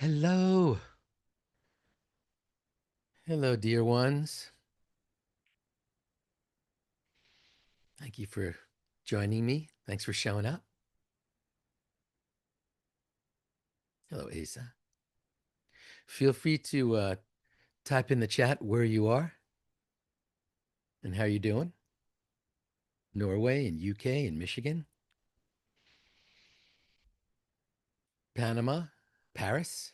Hello. Hello, dear ones. Thank you for joining me. Thanks for showing up. Hello, Asa. Feel free to type in the chat where you are and how you doing. Norway and UK and Michigan, Panama, Paris,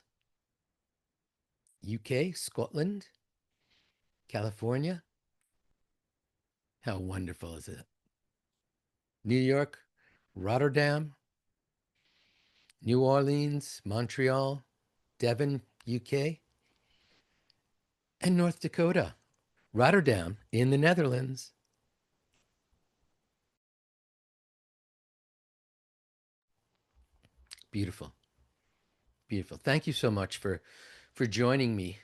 UK, Scotland, California. How wonderful is it? New York, Rotterdam, New Orleans, Montreal, Devon, UK, and North Dakota. Rotterdam in the Netherlands. Beautiful. Beautiful. Thank you so much for joining me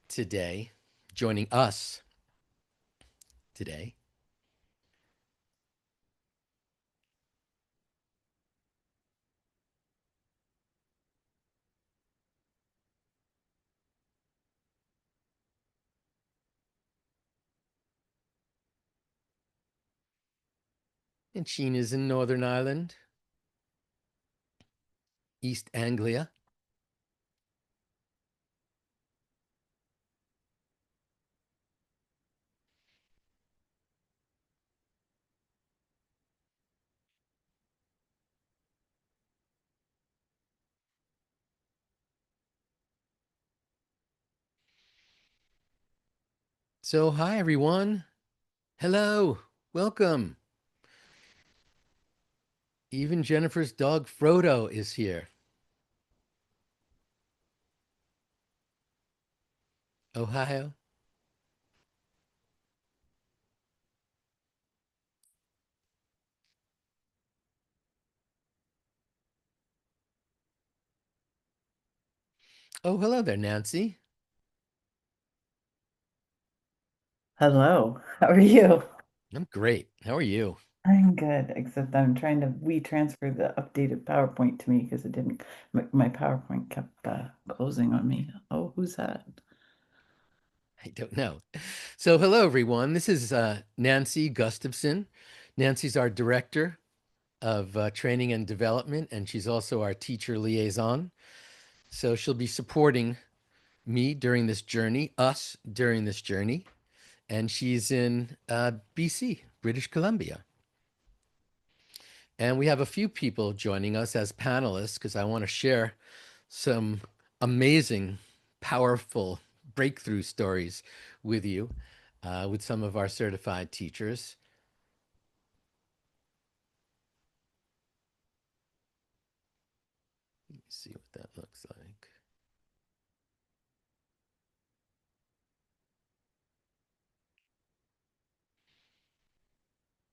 today, joining us today. And Sheen is in Northern Ireland, East Anglia. So, hi, everyone. Hello. Welcome. Even Jennifer's dog Frodo is here. Ohio. Oh, hello there, Nancy. Hello, how are you? I'm great. How are you? I'm good, except I'm trying to transfer the updated PowerPoint to me because it didn't, my PowerPoint kept closing on me. Oh, who's that? I don't know. So, hello, everyone. This is Nancy Gustafson. Nancy's our director of training and development, and she's also our teacher liaison. So, she'll be supporting me during this journey, us during this journey. And she's in BC, British Columbia. And we have a few people joining us as panelists because I want to share some amazing, powerful breakthrough stories with you, with some of our certified teachers. Let me see what that looks like.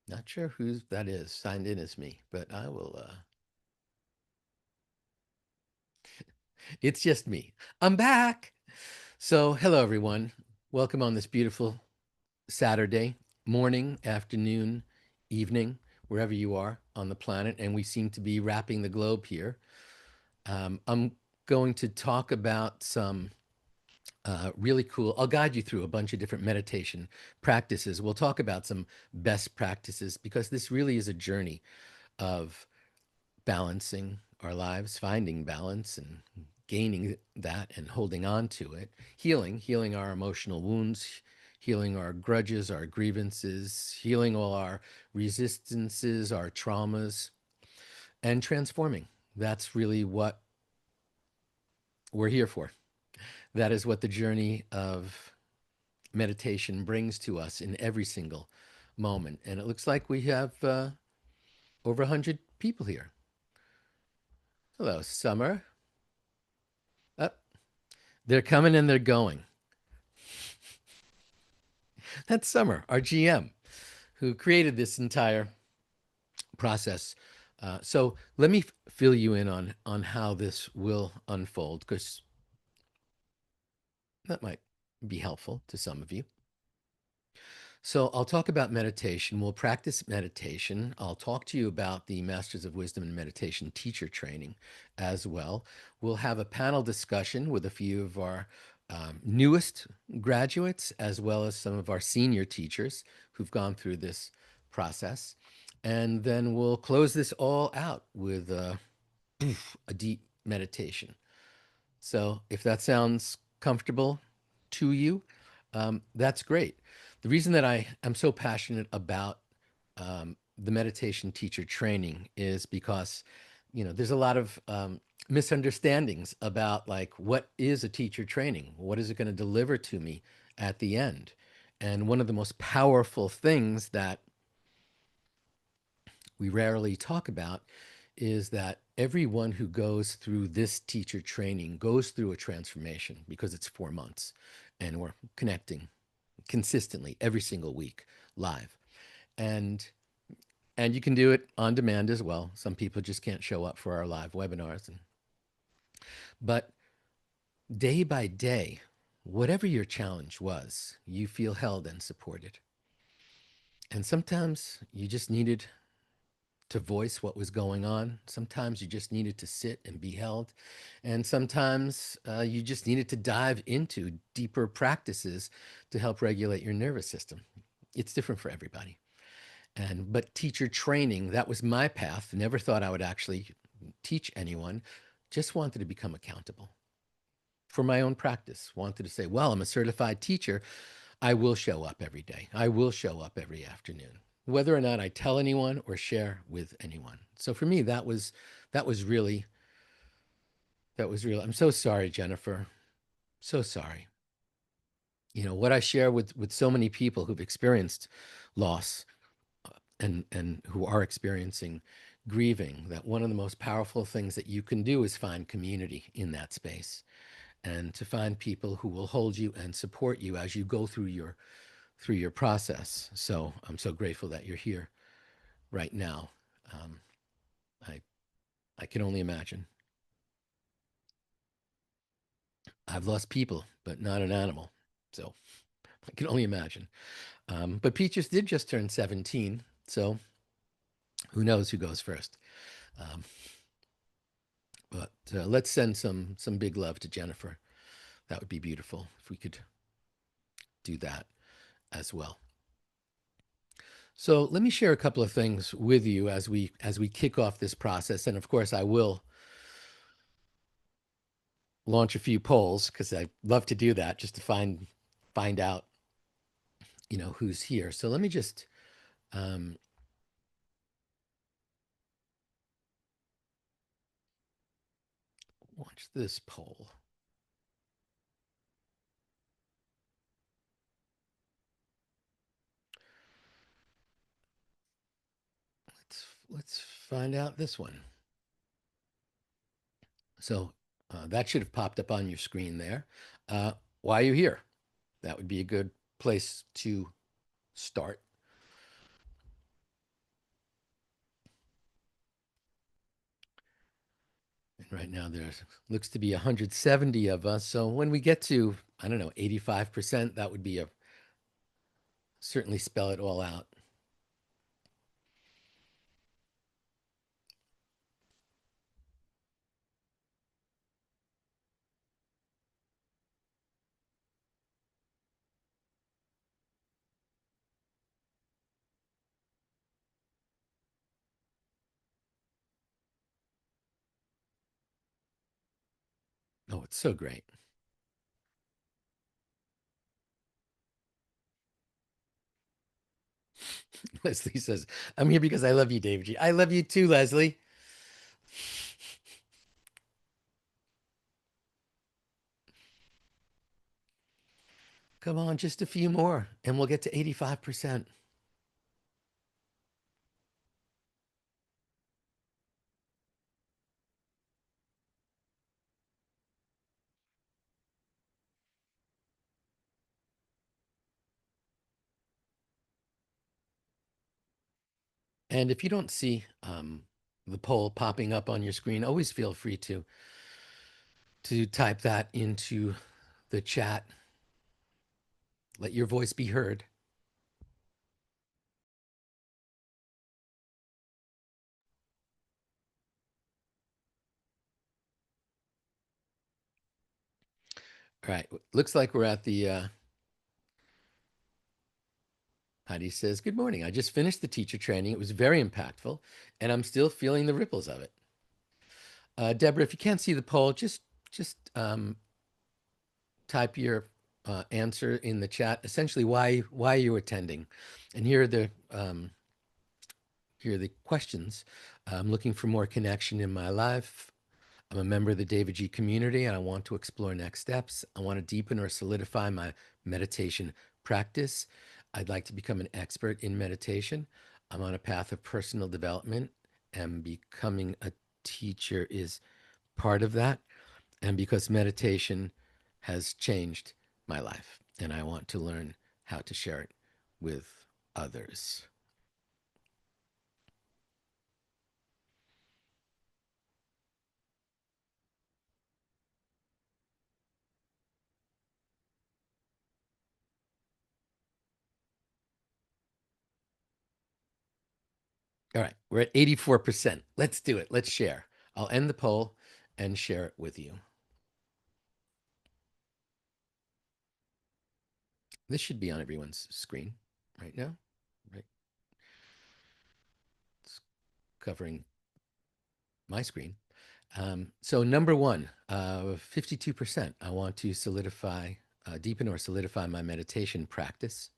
Not sure who that is signed in as me, but I will. It's just me. I'm back. So, hello, everyone. Welcome on this beautiful Saturday morning, afternoon, evening, wherever you are on the planet. And we seem to be wrapping the globe here. I'm going to talk about some really cool, I'll guide you through a bunch of different meditation practices. We'll talk about some best practices because this really is a journey of balancing our lives, finding balance and gaining that and holding on to it, healing our emotional wounds, healing our grudges, our grievances, healing all our resistances, our traumas, and transforming. That's really what we're here for. That is what the journey of meditation brings to us in every single moment. And it looks like we have over 100 people here. Hello, Summer. Oh, they're coming and they're going. That's Summer, our GM, who created this entire process. So let me fill you in on how this will unfold, because that might be helpful to some of you. So I'll talk about meditation. We'll practice meditation. I'll talk to you about the Masters of Wisdom and Meditation teacher training as well. We'll have a panel discussion with a few of our newest graduates, as well as some of our senior teachers who've gone through this process. And then we'll close this all out with a deep meditation. So if that sounds comfortable to you, that's great. The reason that I am so passionate about the meditation teacher training is because, there's a lot of misunderstandings about like what is a teacher training? What is it going to deliver to me at the end? And one of the most powerful things that we rarely talk about is that everyone who goes through this teacher training goes through a transformation because it's 4 months and we're connecting consistently every single week live. And and you can do it on demand as well. Some people just can't show up for our live webinars. But day by day, whatever your challenge was, you feel held and supported. And sometimes you just needed to voice what was going on. Sometimes you just needed to sit and be held. And sometimes you just needed to dive into deeper practices to help regulate your nervous system. It's different for everybody. But teacher training, that was my path. Never thought I would actually teach anyone. Just wanted to become accountable for my own practice. Wanted to say, well, I'm a certified teacher. I will show up every day. I will show up every afternoon, whether or not I tell anyone or share with anyone. So for me, that was really that was real. I'm so sorry, Jennifer. So sorry. What I share with so many people who've experienced loss and who are experiencing grieving, that one of the most powerful things that you can do is find community in that space and to find people who will hold you and support you as you go through your process. So I'm so grateful that you're here right now. Um, I I can only imagine. I've lost people, but not an animal. So I can only imagine. But Peaches did just turn 17, so who knows who goes first? Um, but let's send some big love to Jennifer. That would be beautiful if we could do that as well. So let me share a couple of things with you as we kick off this process, and of course I will launch a few polls because I love to do that just to find out who's here. So let me just um, launch this poll. Let's find out this one. So that should have popped up on your screen there. Why are you here? That would be a good place to start. And right now there looks to be 170 of us. So when we get to, I don't know, 85%, that would be a certainly spell it all out. Oh, it's so great. Leslie says, I'm here because I love you, davidji. I love you too, Leslie. Come on, just a few more and we'll get to 85%. And if you don't see the poll popping up on your screen, always feel free to type that into the chat. Let your voice be heard. All right. Looks like we're at the Heidi says, "Good morning. I just finished the teacher training. It was very impactful, and I'm still feeling the ripples of it." Deborah, if you can't see the poll, just type your answer in the chat. Essentially, why are you attending? And here are the questions. I'm looking for more connection in my life. I'm a member of the davidji community, and I want to explore next steps. I want to deepen or solidify my meditation practice. I'd like to become an expert in meditation. I'm on a path of personal development, and becoming a teacher is part of that. And because meditation has changed my life, and I want to learn how to share it with others. All right, we're at 84%. Let's do it. Let's share. I'll end the poll and share it with you. This should be on everyone's screen right now, right? It's covering my screen. So number one, 52%. I want to solidify, deepen or solidify my meditation practice.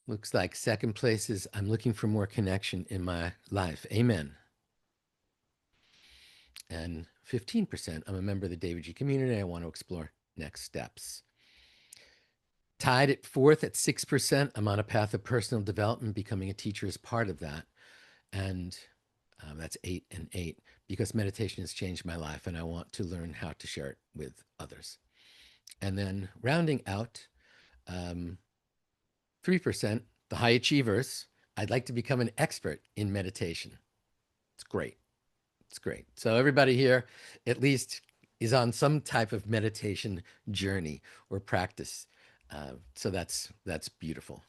Looks like second place is I'm looking for more connection in my life. Amen. And 15%, I'm a member of the davidji community. I want to explore next steps. Tied at fourth at 6%. I'm on a path of personal development. Becoming a teacher is part of that. And that's 8 and 8 because meditation has changed my life and I want to learn how to share it with others. And then rounding out, 3%, the high achievers. I'd like to become an expert in meditation. It's great. It's great. So everybody here at least is on some type of meditation journey or practice. So that's beautiful.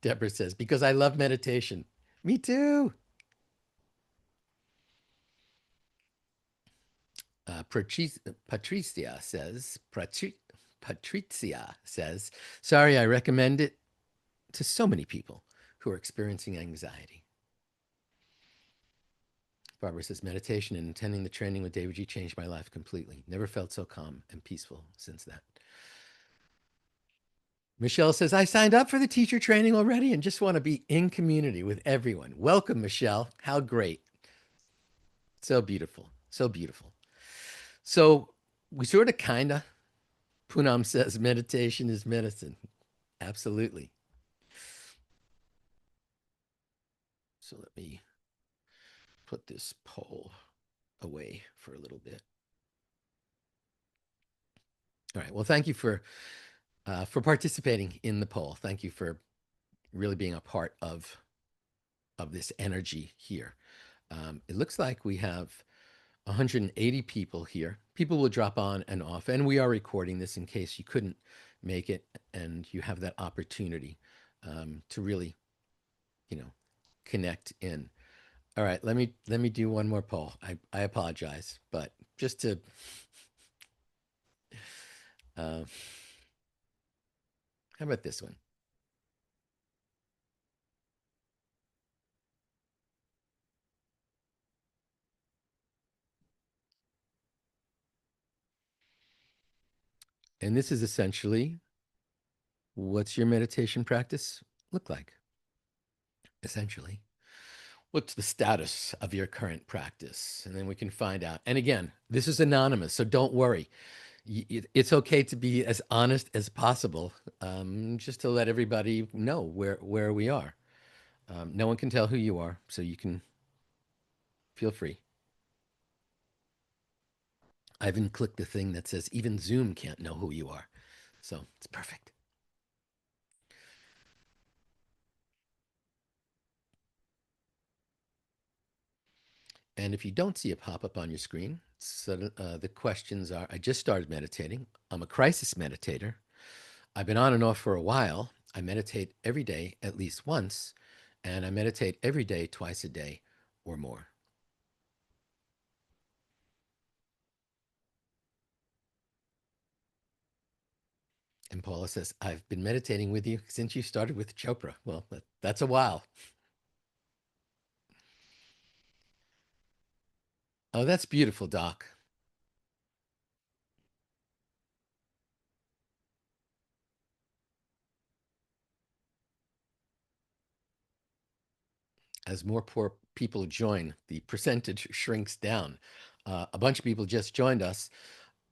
Deborah says, because I love meditation. Me too. Patricia says, Patricia says, sorry, I recommend it to so many people who are experiencing anxiety. Barbara says, meditation and attending the training with davidji changed my life completely. Never felt so calm and peaceful since that. Michelle says, I signed up for the teacher training already and just want to be in community with everyone. Welcome, Michelle. How great. So beautiful. So beautiful. So we sort of kind of, Poonam says, meditation is medicine. Absolutely. So let me put this poll away for a little bit. All right. Well, thank you for participating in the poll. Thank you for really being a part of this energy here. It looks like we have 180 people here. People will drop on and off, and we are recording this in case you couldn't make it, and you have that opportunity to really, connect in. All right, let me do one more poll. I apologize, but just to how about this one? And this is essentially, what's your meditation practice look like? Essentially, what's the status of your current practice? And then we can find out. And again, this is anonymous, so don't worry. It's okay to be as honest as possible, just to let everybody know where we are. No one can tell who you are, so you can feel free. I even clicked the thing that says even Zoom can't know who you are, so it's perfect. And if you don't see a pop-up on your screen, so the questions are, I just started meditating. I'm a crisis meditator. I've been on and off for a while. I meditate every day at least once, and I meditate every day, twice a day or more. And Paula says, I've been meditating with you since you started with Chopra. Well, that's a while. Oh, that's beautiful, Doc. As more poor people join, the percentage shrinks down. A bunch of people just joined us.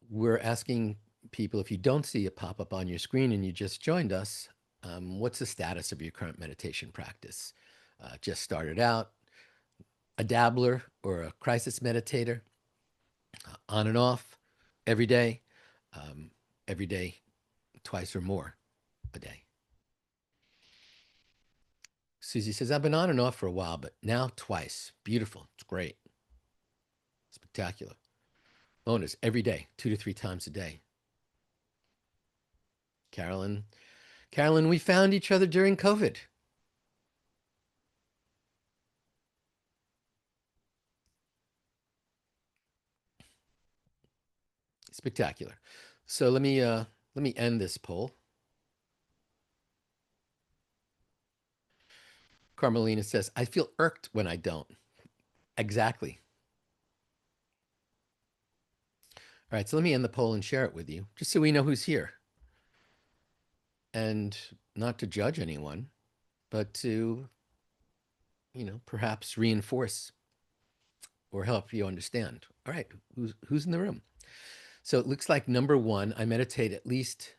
We're asking people, if you don't see a pop up on your screen and you just joined us, what's the status of your current meditation practice? Just started out, a dabbler or a crisis meditator, on and off, every day, um, every day, twice or more a day. Susie says, I've been on and off for a while, but now twice. Beautiful. It's great. Spectacular. Bonus every day, 2 to 3 times a day. Carolyn, Carolyn, we found each other during COVID. Spectacular. So let me end this poll. Carmelina says, I feel irked when I don't. Exactly. All right, so let me end the poll and share it with you, just so we know who's here. And not to judge anyone, but to, perhaps reinforce or help you understand. All right, who's in the room? So it looks like number one, I meditate at least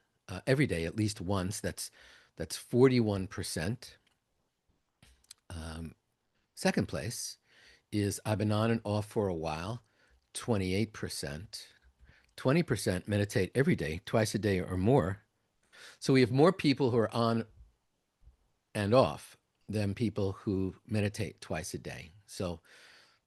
every day, at least once. That's 41%. Second place is I've been on and off for a while, 28%. 20% meditate every day, twice a day or more. So we have more people who are on and off than people who meditate twice a day. So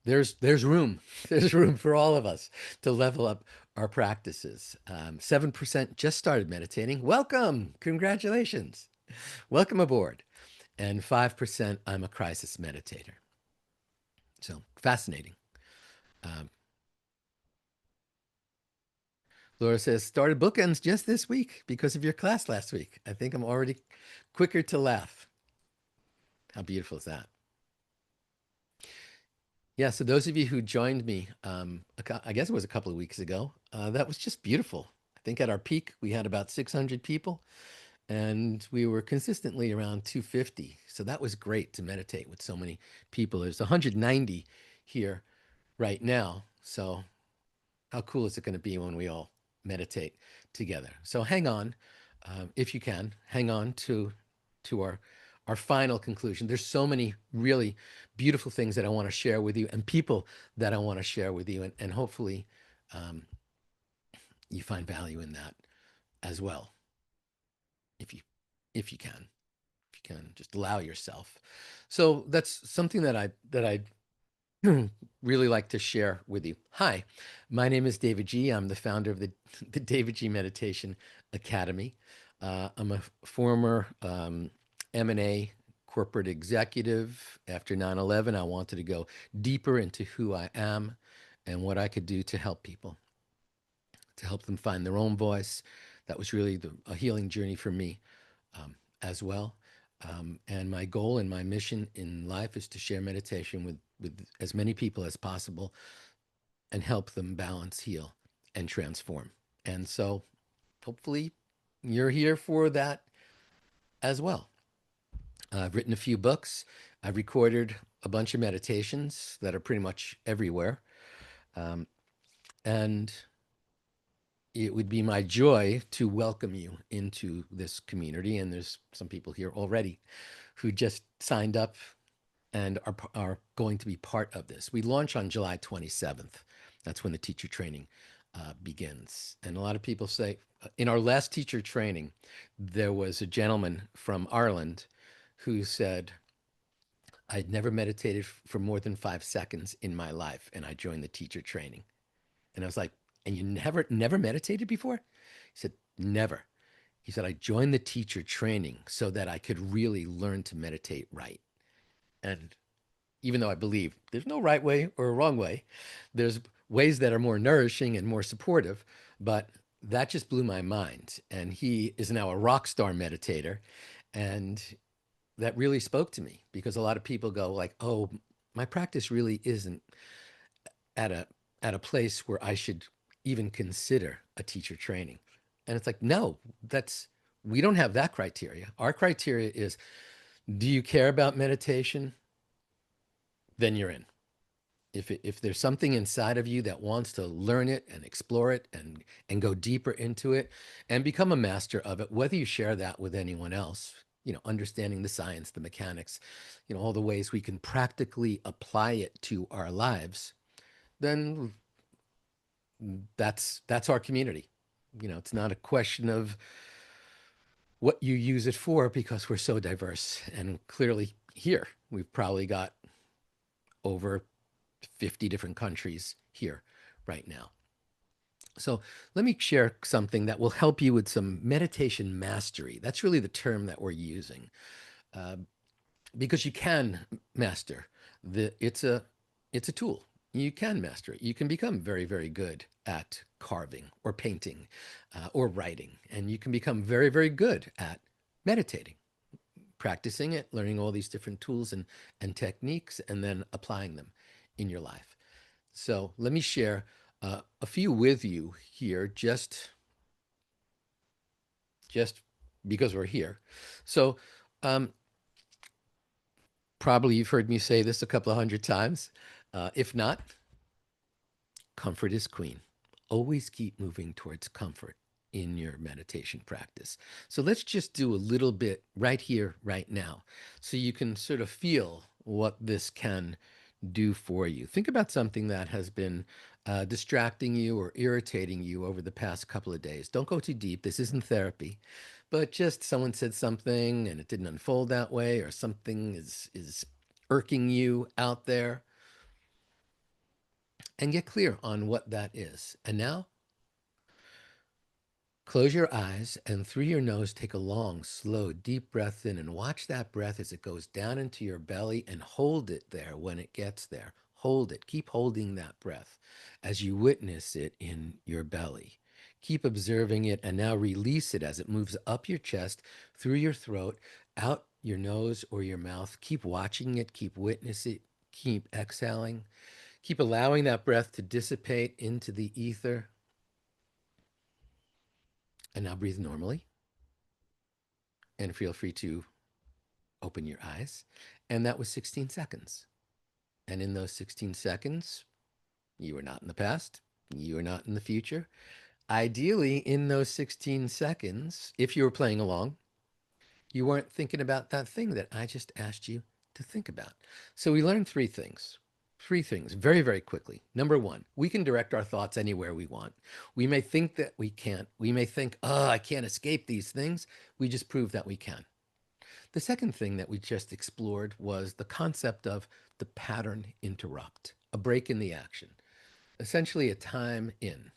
there's room. There's room for all of us to level up our practices. 7% just started meditating. Welcome. Congratulations. Welcome aboard. And 5%, I'm a crisis meditator. So fascinating. Um, Laura says, started bookends just this week because of your class last week. I think I'm already quicker to laugh. How beautiful is that? Yeah, so those of you who joined me, I guess it was a couple of weeks ago, that was just beautiful. I think at our peak, we had about 600 people, and we were consistently around 250. So that was great to meditate with so many people. There's 190 here right now. So how cool is it going to be when we all meditate together? So hang on, if you can, hang on to our final conclusion. There's so many really beautiful things that I want to share with you, and people that I want to share with you, and hopefully um, you find value in that as well, if you if you can, if you can just allow yourself. So that's something that I really like to share with you. Hi, my name is davidji. I'm the founder of the davidji Meditation Academy. I'm a former M&A corporate executive. After 9/11, I wanted to go deeper into who I am and what I could do to help people, to help them find their own voice. That was really a healing journey for me as well. And my goal and my mission in life is to share meditation with as many people as possible and help them balance, heal, and transform. And so hopefully you're here for that as well. I've written a few books. I've recorded a bunch of meditations that are pretty much everywhere. Um, and it would be my joy to welcome you into this community. And there's some people here already who just signed up and are going to be part of this. We launch on July 27th. That's when the teacher training begins. And a lot of people say, in our last teacher training, there was a gentleman from Ireland who said, I'd never meditated for more than 5 seconds in my life, and I joined the teacher training. And I was like, and you never meditated before? He said, never. He said, I joined the teacher training so that I could really learn to meditate right. And even though I believe there's no right way or a wrong way, there's ways that are more nourishing and more supportive, but that just blew my mind. And he is now a rock star meditator. And that really spoke to me because a lot of people go like, oh, my practice really isn't at a place where I should even consider a teacher training. And it's like, no, that's we don't have that criteria. Our criteria is, do you care about meditation? Then you're in. If there's something inside of you that wants to learn it and explore it and go deeper into it and become a master of it, whether you share that with anyone else, understanding the science, the mechanics, all the ways we can practically apply it to our lives, then that's our community. It's not a question of what you use it for because we're so diverse. And clearly here, we've probably got over 50 different countries here right now. So let me share something that will help you with some meditation mastery. That's really the term that we're using, uh, because you can master the. It's a tool. You can master it. You can become very, very good at carving or painting or writing, and you can become very, very good at meditating, practicing it, learning all these different tools and techniques, and then applying them in your life. So let me share a few with you here, just because we're here. So um, probably you've heard me say this a couple of hundred times. If not, comfort is queen. Always keep moving towards comfort in your meditation practice. So let's just do a little bit right here, right now, so you can sort of feel what this can do for you. Think about something that has been distracting you or irritating you over the past couple of days. Don't go too deep. This isn't therapy, but just someone said something and it didn't unfold that way, or something is irking you out there, and get clear on what that is. And now close your eyes and through your nose, take a long, slow, deep breath in and watch that breath as it goes down into your belly, and hold it there when it gets there. Hold it. Keep holding that breath as you witness it in your belly. Keep observing it and now release it as it moves up your chest, through your throat, out your nose or your mouth. Keep watching it. Keep witnessing it. Keep exhaling. Keep allowing that breath to dissipate into the ether. And now breathe normally and feel free to open your eyes. And that was 16 seconds. And in those 16 seconds, you are not in the past, you are not in the future. Ideally, in those 16 seconds, if you were playing along, you weren't thinking about that thing that I just asked you to think about. So we learned three things. Three things very, very quickly. Number one, we can direct our thoughts anywhere we want. We may think that we can't. We may think, oh, I can't escape these things. We just proved that we can. The second thing that we just explored was the concept of the pattern interrupt, a break in the action, essentially a time in.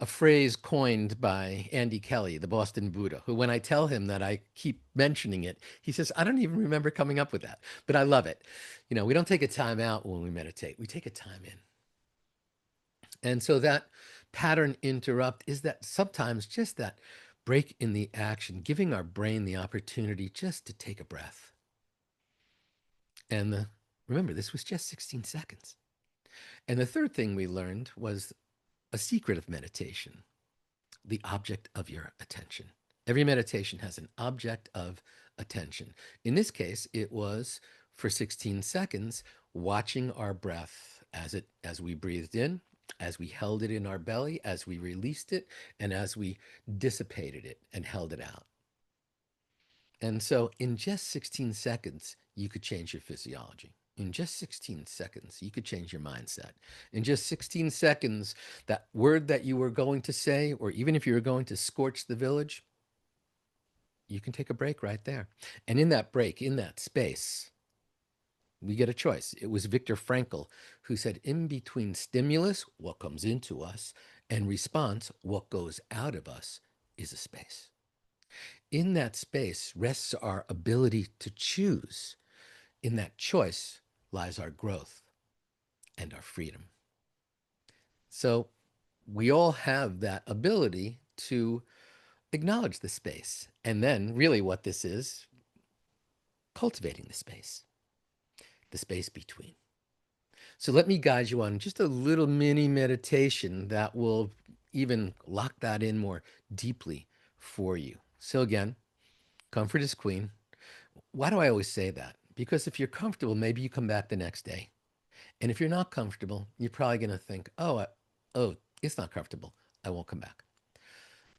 A phrase coined by Andy Kelly, the Boston Buddha, who, when I tell him that I keep mentioning it, he says, I don't even remember coming up with that, but I love it. We don't take a time out when we meditate, we take a time in. And so that pattern interrupt is that sometimes just that break in the action, giving our brain the opportunity just to take a breath. And remember, this was just 16 seconds. And the third thing we learned was a secret of meditation, the object of your attention. Every meditation has an object of attention. In this case, it was for 16 seconds, watching our breath as we breathed in, as we held it in our belly, as we released it, and as we dissipated it and held it out. And so in just 16 seconds, you could change your physiology. In just 16 seconds, you could change your mindset. In just 16 seconds, that word that you were going to say, or even if you were going to scorch the village, you can take a break right there. And in that break, in that space, we get a choice. It was Viktor Frankl who said, in between stimulus, what comes into us, and response, what goes out of us, is a space. In that space rests our ability to choose. In that choice lies our growth and our freedom. So we all have that ability to acknowledge the space. And then, really, what this is cultivating the space between. So, let me guide you on just a little mini meditation that will even lock that in more deeply for you. So, again, comfort is queen. Why do I always say that? Because if you're comfortable, maybe you come back the next day. And if you're not comfortable, you're probably going to think, oh, it's not comfortable. I won't come back.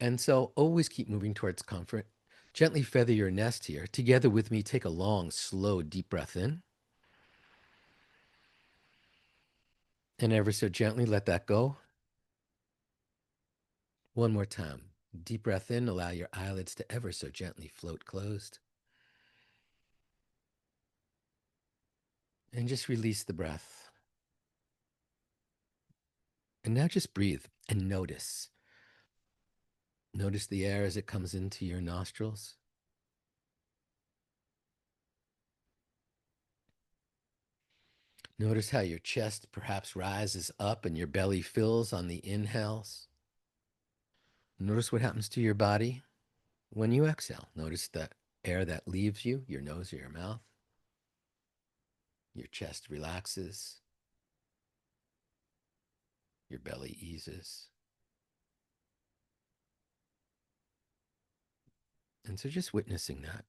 And so always keep moving towards comfort. Gently feather your nest here. Together with me, take a long, slow, deep breath in. And ever so gently let that go. One more time. Deep breath in. Allow your eyelids to ever so gently float closed. And just release the breath. And now just breathe and notice. Notice the air as it comes into your nostrils. Notice how your chest perhaps rises up and your belly fills on the inhales. Notice what happens to your body when you exhale. Notice the air that leaves you, your nose or your mouth. Your chest relaxes. Your belly eases. And so just witnessing that,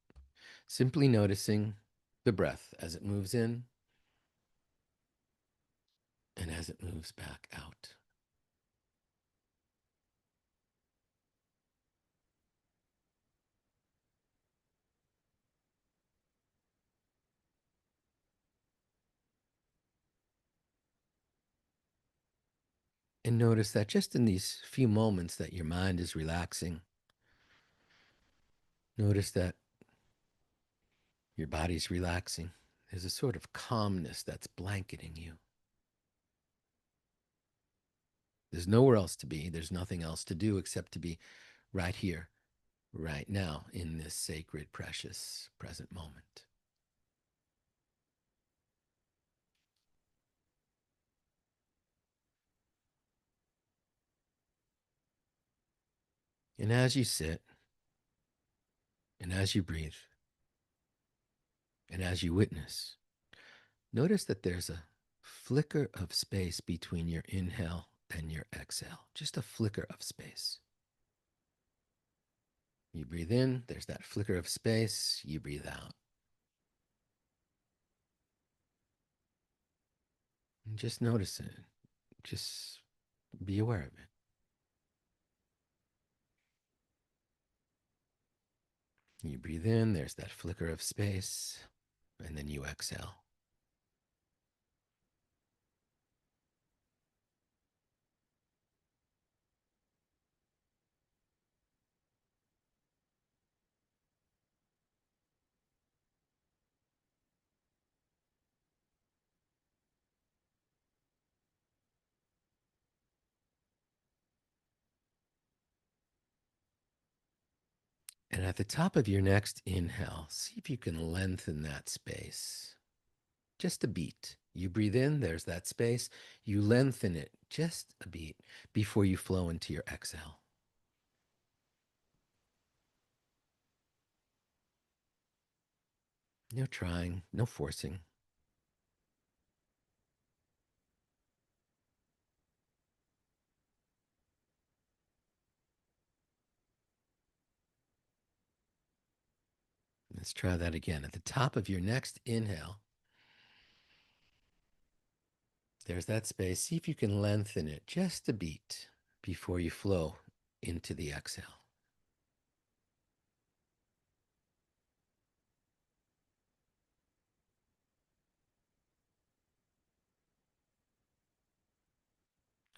simply noticing the breath as it moves in and as it moves back out. And notice that just in these few moments that your mind is relaxing, notice that your body's relaxing. There's a sort of calmness that's blanketing you. There's nowhere else to be. There's nothing else to do except to be right here, right now, in this sacred, precious, present moment. And as you sit, and as you breathe, and as you witness, notice that there's a flicker of space between your inhale and your exhale, just a flicker of space. You breathe in, there's that flicker of space, you breathe out. And just notice it. Just be aware of it. You breathe in, there's that flicker of space, and then you exhale. And at the top of your next inhale, see if you can lengthen that space just a beat. You breathe in, there's that space. You lengthen it just a beat before you flow into your exhale. No trying, no forcing. Let's try that again. At the top of your next inhale, there's that space. See if you can lengthen it just a beat before you flow into the exhale.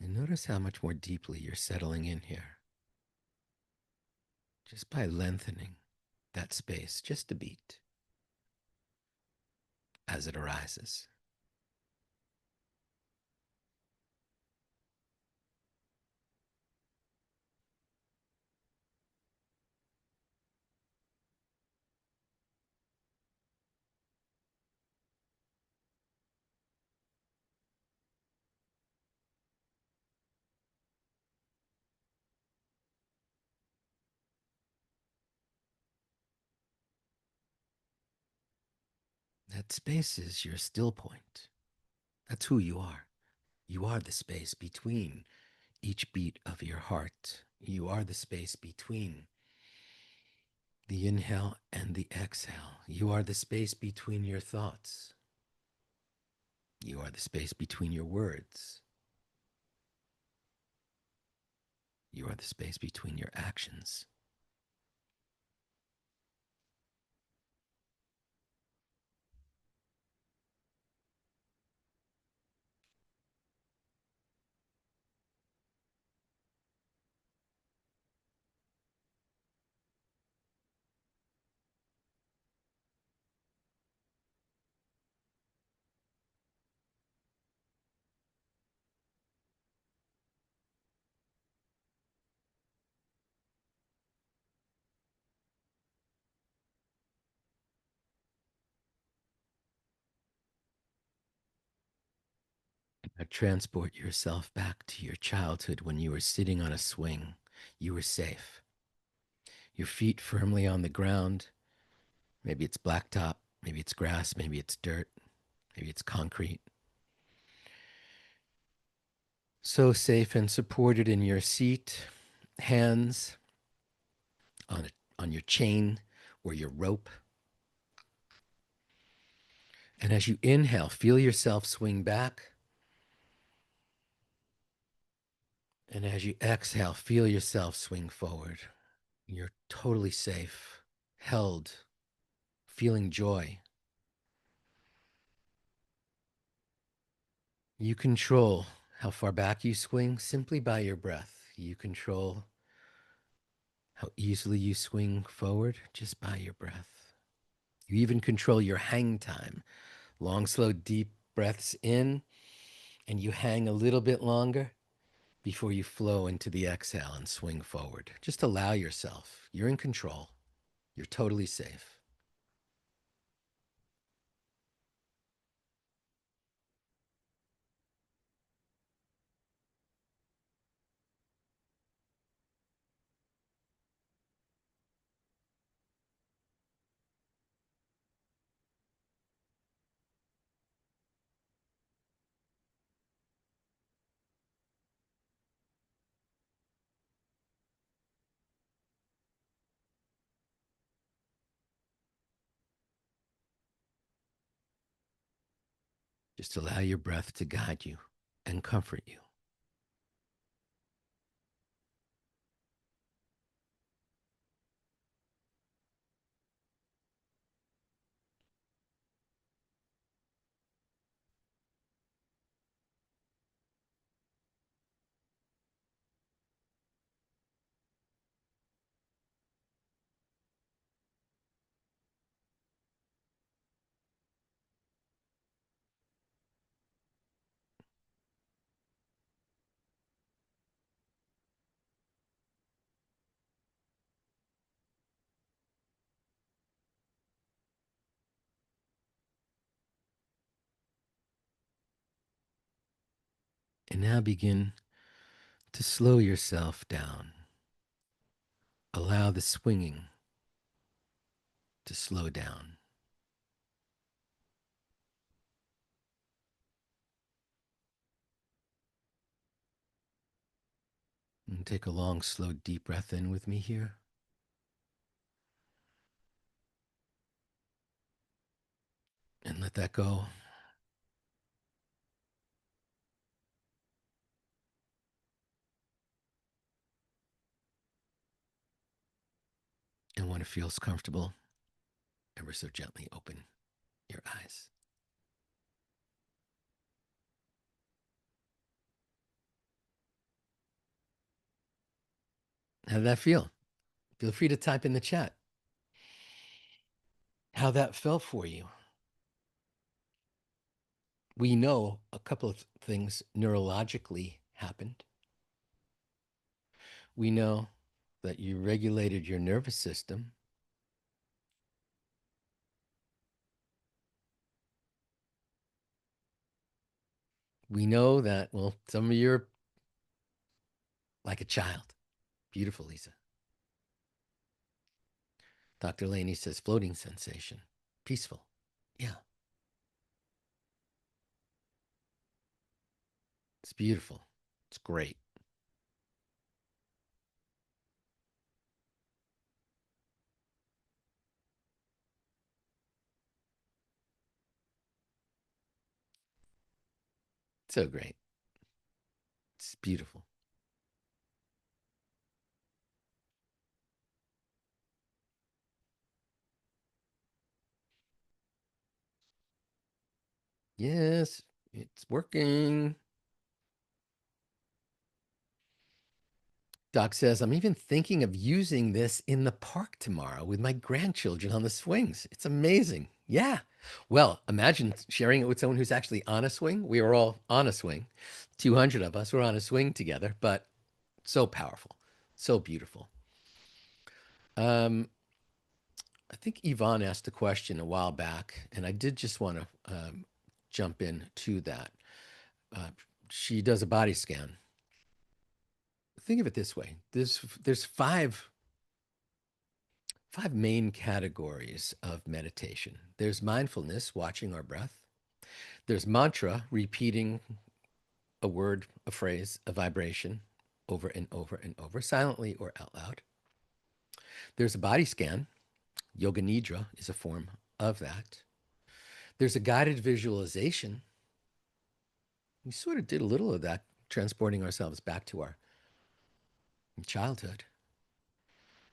And notice how much more deeply you're settling in here just by lengthening that space just a beat as it arises. That space is your still point. That's who you are. You are the space between each beat of your heart. You are the space between the inhale and the exhale. You are the space between your thoughts. You are the space between your words. You are the space between your actions. Now transport yourself back to your childhood when you were sitting on a swing. You were safe. Your feet firmly on the ground. Maybe it's blacktop, maybe it's grass, maybe it's dirt, maybe it's concrete. So safe and supported in your seat, hands on your chain or your rope. And as you inhale, feel yourself swing back. And as you exhale, feel yourself swing forward. You're totally safe, held, feeling joy. You control how far back you swing simply by your breath. You control how easily you swing forward just by your breath. You even control your hang time. Long, slow, deep breaths in, and you hang a little bit longer before you flow into the exhale and swing forward. Just allow yourself. You're in control. You're totally safe. Just allow your breath to guide you and comfort you. And now begin to slow yourself down. Allow the swinging to slow down. And take a long, slow, deep breath in with me here. And let that go. And when it feels comfortable, ever so gently open your eyes. How did that feel? Feel free to type in the chat how that felt for you. We know a couple of things neurologically happened. We know that you regulated your nervous system. We know that, well, some of you are like a child. Beautiful, Lisa. Dr. Laney says floating sensation, peaceful. Yeah. It's beautiful. It's great. So great. It's beautiful. Yes, it's working. Doc says, I'm even thinking of using this in the park tomorrow with my grandchildren on the swings. It's amazing. Yeah. Well, imagine sharing it with someone who's actually on a swing. We were all on a swing. 200 of us were on a swing together, but so powerful, so beautiful. Um, I think Yvonne asked a question a while back, and I did just want to jump in to that. Uh, she does a body scan. Think of it this way: there's five main categories of meditation. There's mindfulness, watching our breath. There's mantra, repeating a word, a phrase, a vibration over and over and over, silently or out loud. There's a body scan. Yoga Nidra is a form of that. There's a guided visualization. We sort of did a little of that, transporting ourselves back to our childhood.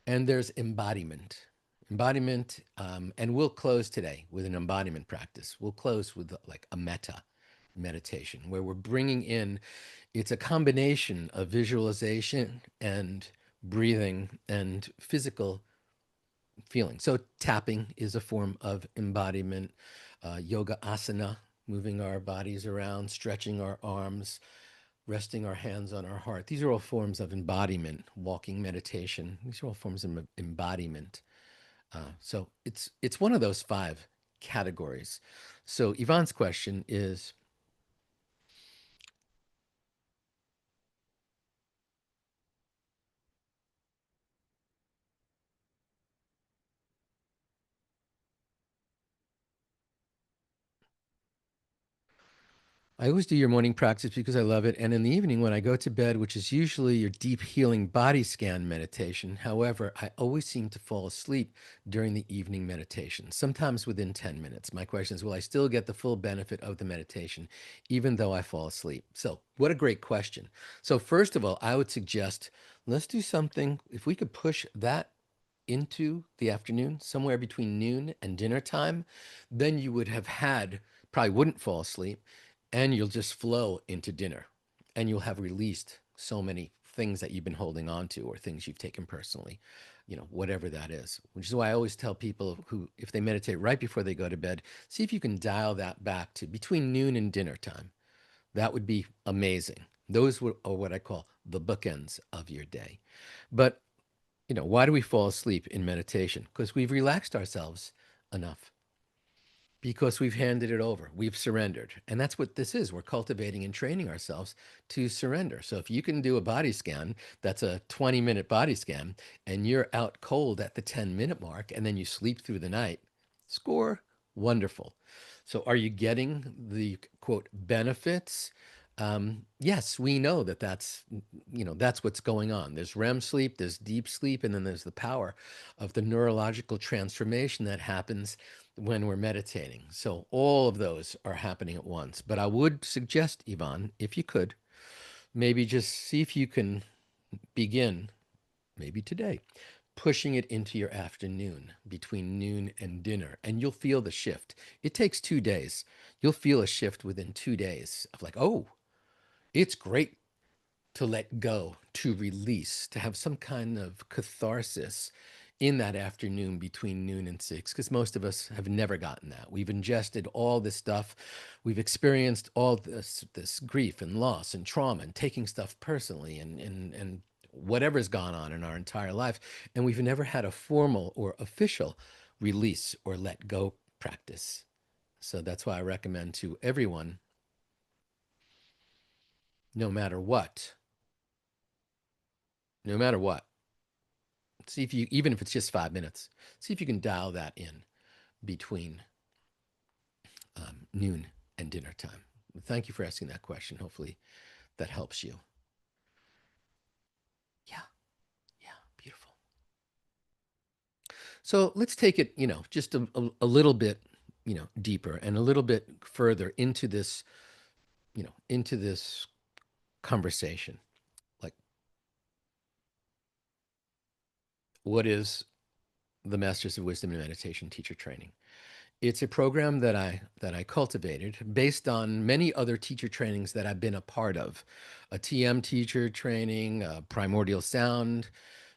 And there's embodiment. And we'll close today with an embodiment practice. We'll close with like a metta meditation where we're bringing in, it's a combination of visualization and breathing and physical feeling. So tapping is a form of embodiment, yoga asana, moving our bodies around, stretching our arms, resting our hands on our heart. These are all forms of embodiment, walking meditation. These are all forms of embodiment. So it's one of those five categories. So Yvonne's question is, I always do your morning practice because I love it. And in the evening, when I go to bed, which is usually your deep healing body scan meditation. However, I always seem to fall asleep during the evening meditation, sometimes within 10 minutes. My question is, will I still get the full benefit of the meditation, even though I fall asleep? So, what a great question. So, first of all, I would suggest let's do something. If we could push that into the afternoon, somewhere between noon and dinner time, then you would have had, probably wouldn't fall asleep, and you'll just flow into dinner and you'll have released so many things that you've been holding on to or things you've taken personally, whatever that is, which is why I always tell people who, if they meditate right before they go to bed, see if you can dial that back to between noon and dinner time. That would be amazing. Those are what I call the bookends of your day. But why do we fall asleep in meditation? Because we've relaxed ourselves enough, because we've handed it over, we've surrendered. And that's what this is. We're cultivating and training ourselves to surrender. So if you can do a body scan, that's a 20-minute body scan, and you're out cold at the 10-minute mark, and then you sleep through the night, score, wonderful. So are you getting the quote benefits? Yes, we know that that's what's going on. There's REM sleep, there's deep sleep, and then there's the power of the neurological transformation that happens when we're meditating. So all of those are happening at once. But I would suggest, Yvonne, if you could, maybe just see if you can begin, maybe today, pushing it into your afternoon between noon and dinner, and you'll feel the shift. It takes 2 days. You'll feel a shift within 2 days of like, oh, it's great to let go, to release, to have some kind of catharsis in that afternoon between noon and 6, because most of us have never gotten that. We've ingested all this stuff. We've experienced all this grief and loss and trauma and taking stuff personally and whatever's gone on in our entire life. And we've never had a formal or official release or let go practice. So that's why I recommend to everyone, no matter what, no matter what, see if you, even if it's just 5 minutes, see if you can dial that in between noon and dinner time. Thank you for asking that question. Hopefully that helps you. Yeah, yeah, beautiful. So let's take it, just a little bit, deeper and a little bit further into this conversation. Like, what is the Masters of Wisdom and Meditation teacher training? It's a program that I cultivated based on many other teacher trainings that I've been a part of. A TM teacher training, a primordial sound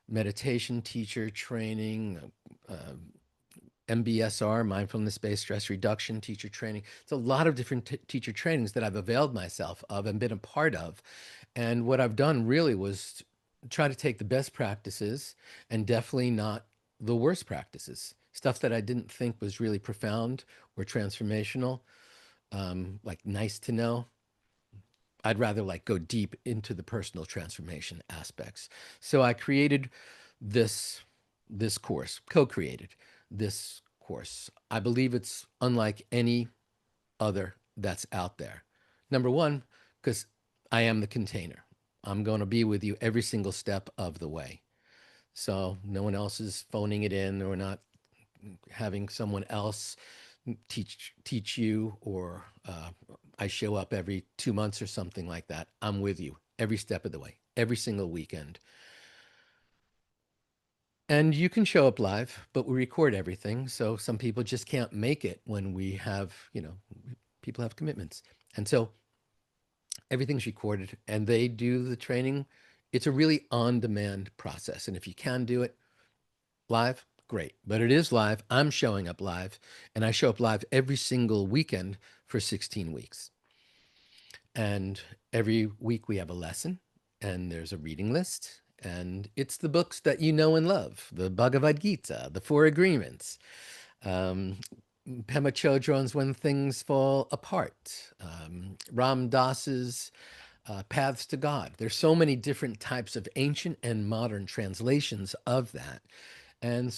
meditation teacher training, MBSR, mindfulness based stress reduction teacher training. It's a lot of different teacher trainings that I've availed myself of and been a part of. And what I've done really was try to take the best practices and definitely not the worst practices, stuff that I didn't think was really profound or transformational, like nice to know. I'd rather like go deep into the personal transformation aspects. So I created this this course, co-created this course. I believe it's unlike any other that's out there. Number one, because I am the container. I'm going to be with you every single step of the way. So no one else is phoning it in or not having someone else teach you, or I show up every 2 months or something like that. I'm with you every step of the way, every single weekend. And you can show up live, but we record everything. So some people just can't make it when we have, people have commitments. And so everything's recorded and they do the training. It's a really on demand process. And if you can do it live, great. But it is live. I'm showing up live, and I show up live every single weekend for 16 weeks. And every week we have a lesson, and there's a reading list. And it's the books that you know and love, the Bhagavad Gita, the Four Agreements, um, Pema Chodron's When Things Fall Apart, Ram Dass's Paths to God. There's so many different types of ancient and modern translations of that. And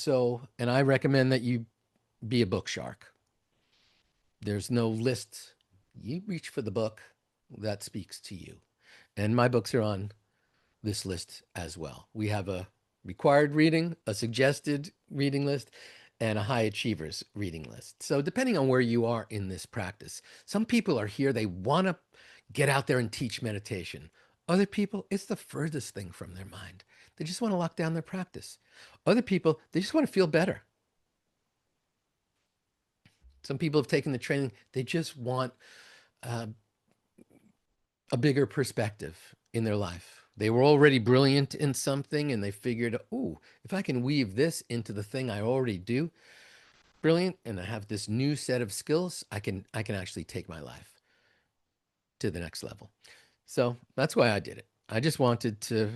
I recommend that you be a book shark. There's no list. You reach for the book that speaks to you. And my books are on this list as well. We have a required reading, a suggested reading list, and a high achievers reading list. So depending on where you are in this practice, some people are here, they want to get out there and teach meditation. Other people, it's the furthest thing from their mind. They just want to lock down their practice. Other people, they just want to feel better. Some people have taken the training, they just want uh, a bigger perspective in their life. They were already brilliant in something and they figured, oh, if I can weave this into the thing I already do, brilliant, and I have this new set of skills, I can actually take my life to the next level. So that's why I did it. I just wanted to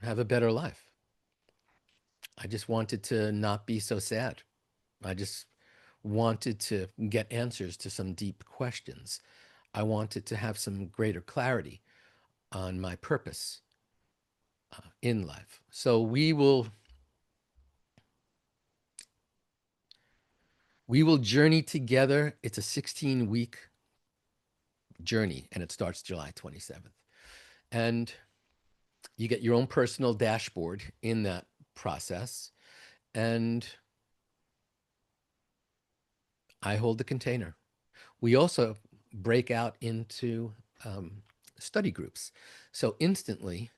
have a better life. I just wanted to not be so sad. I just wanted to get answers to some deep questions. I wanted to have some greater clarity on my purpose in life. So we will journey together. It's a 16-week journey and it starts July 27th. And you get your own personal dashboard in that process. And I hold the container. We also break out into study groups. So instantly,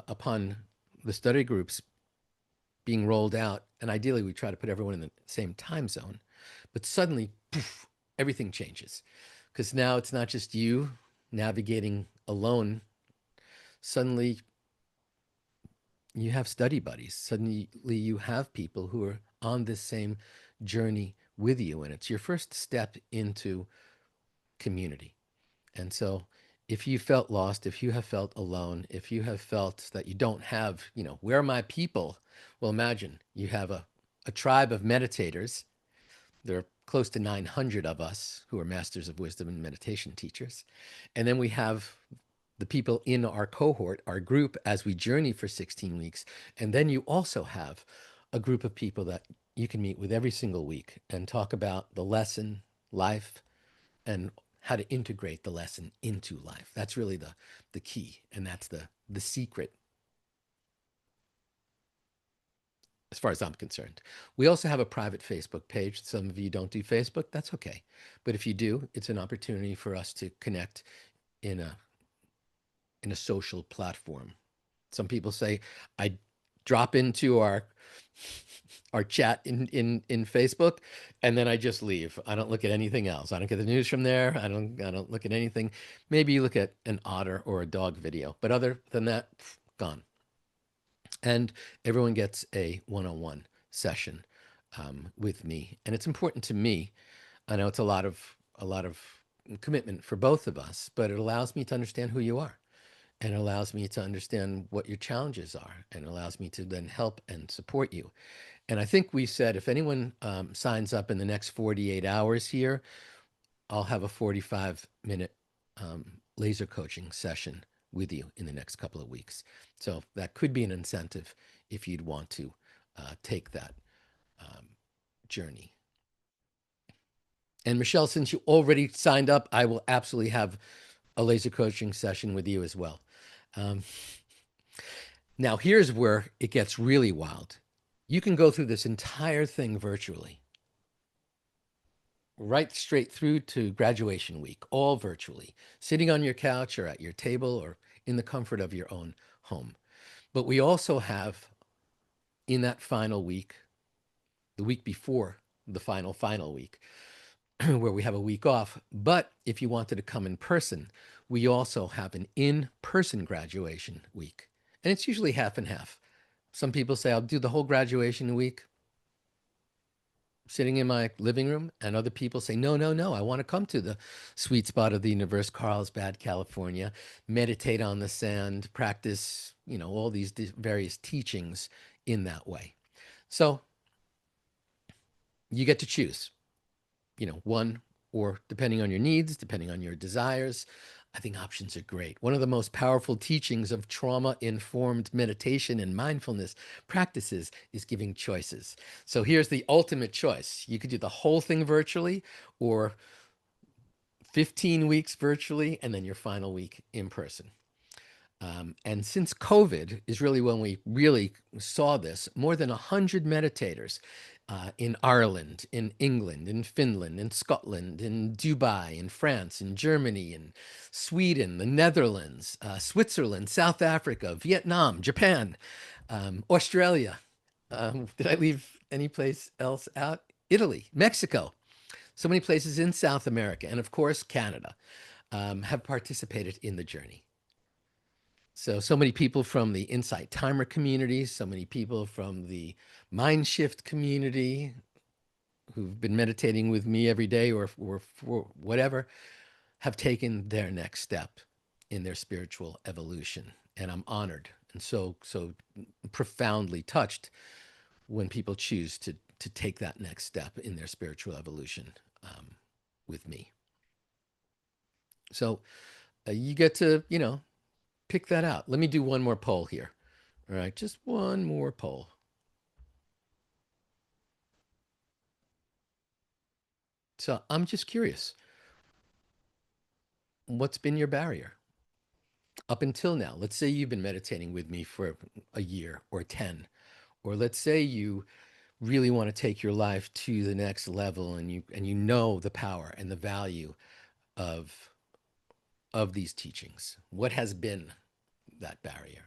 upon the study groups being rolled out, and ideally we try to put everyone in the same time zone, but suddenly, poof, everything changes. Because now it's not just you navigating alone. Suddenly, you have study buddies. Suddenly, you have people who are on this same journey with you, and it's your first step into community. And so, if you felt lost, if you have felt alone, if you have felt that you don't have, where are my people? Well, imagine you have a tribe of meditators. There are close to 900 of us who are masters of wisdom and meditation teachers. And then we have the people in our cohort, our group, as we journey for 16 weeks. And then you also have a group of people that you can meet with every single week and talk about the lesson, life, and how to integrate the lesson into life. That's really the key, and that's the secret as far as I'm concerned. We also have a private Facebook page. Some of you don't do Facebook, that's okay. But if you do, it's an opportunity for us to connect in a social platform. Some people say I drop into our chat in Facebook, and then I just leave. I don't look at anything else. I don't get the news from there. I don't look at anything. Maybe you look at an otter or a dog video, but other than that, gone. And everyone gets a one-on-one session with me, and it's important to me. I know it's a lot of commitment for both of us, but it allows me to understand who you are, and it allows me to understand what your challenges are, and it allows me to then help and support you. And I think we said if anyone signs up in the next 48 hours here, I'll have a 45-minute laser coaching session with you in the next couple of weeks. So that could be an incentive if you'd want to take that um, journey. And Michelle, since you already signed up, I will absolutely have a laser coaching session with you as well. Um, Now, here's where it gets really wild. You can go through this entire thing virtually, right straight through to graduation week, all virtually, sitting on your couch or at your table or in the comfort of your own home. But we also have in that final week, the week before the final week, where we have a week off. But if you wanted to come in person, we also have an in person graduation week. And it's usually half and half. Some people say, I'll do the whole graduation week sitting in my living room, and other people say, no, no, no, I want to come to the sweet spot of the universe, Carlsbad, California, meditate on the sand, practice, all these various teachings in that way. So you get to choose, one, or depending on your needs, depending on your desires. I think options are great. One of the most powerful teachings of trauma informed meditation and mindfulness practices is giving choices. So here's the ultimate choice. You could do the whole thing virtually, or 15 weeks virtually, and then your final week in person. And since COVID is really when we really saw this, more than 100 meditators in Ireland, in England, in Finland, in Scotland, in Dubai, in France, in Germany, in Sweden, the Netherlands, Switzerland, South Africa, Vietnam, Japan, Australia. Did I leave any place else out? Italy, Mexico, so many places in South America, and of course, Canada have participated in the journey. So many people from the Insight Timer community, so many people from the Mind Shift community who've been meditating with me every day or for whatever, have taken their next step in their spiritual evolution. And I'm honored and so profoundly touched when people choose to take that next step in their spiritual evolution with me. So you get to, pick that out. Let me do one more poll here. All right, just one more poll. So I'm just curious, what's been your barrier up until now? Let's say you've been meditating with me for a year or 10, or let's say you really want to take your life to the next level, and you know the power and the value of these teachings. What has been that barrier?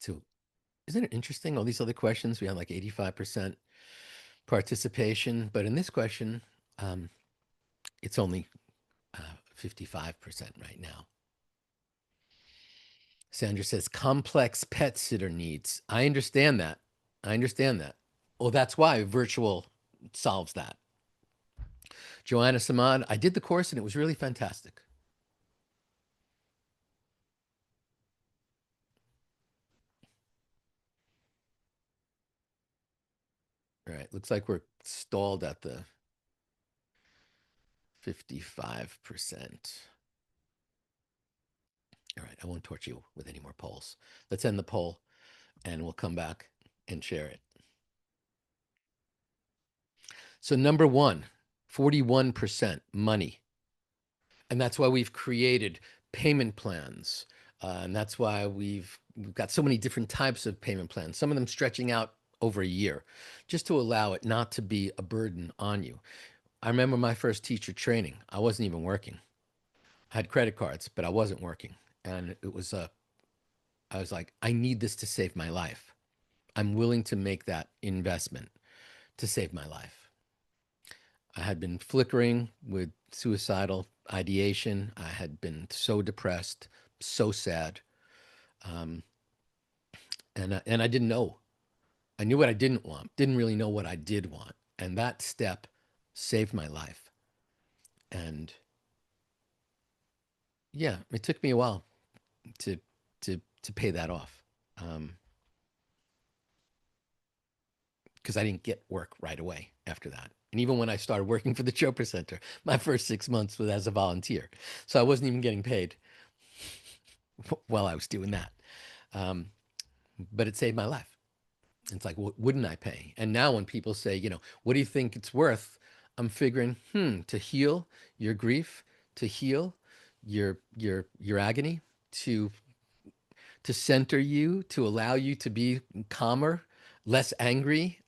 So isn't it interesting? All these other questions, we had like 85% participation, but in this question, um, it's only 55% right now. Sandra says complex pet sitter needs. I understand that. I understand that. Well, that's why virtual solves that. Joanna Samad, I did the course and it was really fantastic. All right, looks like we're stalled at the 55%. All right, I won't torture you with any more polls. Let's end the poll and we'll come back and share it. So, number one, 41% money. And that's why we've created payment plans. And that's why we've got so many different types of payment plans, some of them stretching out over a year, just to allow it not to be a burden on you. I remember my first teacher training, I wasn't even working. I had credit cards, but I wasn't working. And I was like, I need this to save my life. I'm willing to make that investment to save my life. I had been flickering with suicidal ideation. I had been so depressed, so sad, um, and I didn't know. I knew what I didn't want. Didn't really know what I did want, and that step saved my life. And yeah, it took me a while to to pay that off because I didn't get work right away after that. And even when I started working for the Chopra Center, my first 6 months was as a volunteer, so I wasn't even getting paid while I was doing that. Um, but it saved my life. It's like, wouldn't I pay? And now when people say, what do you think it's worth? I'm figuring, to heal your grief, to heal your agony, to center you, to allow you to be calmer, less angry,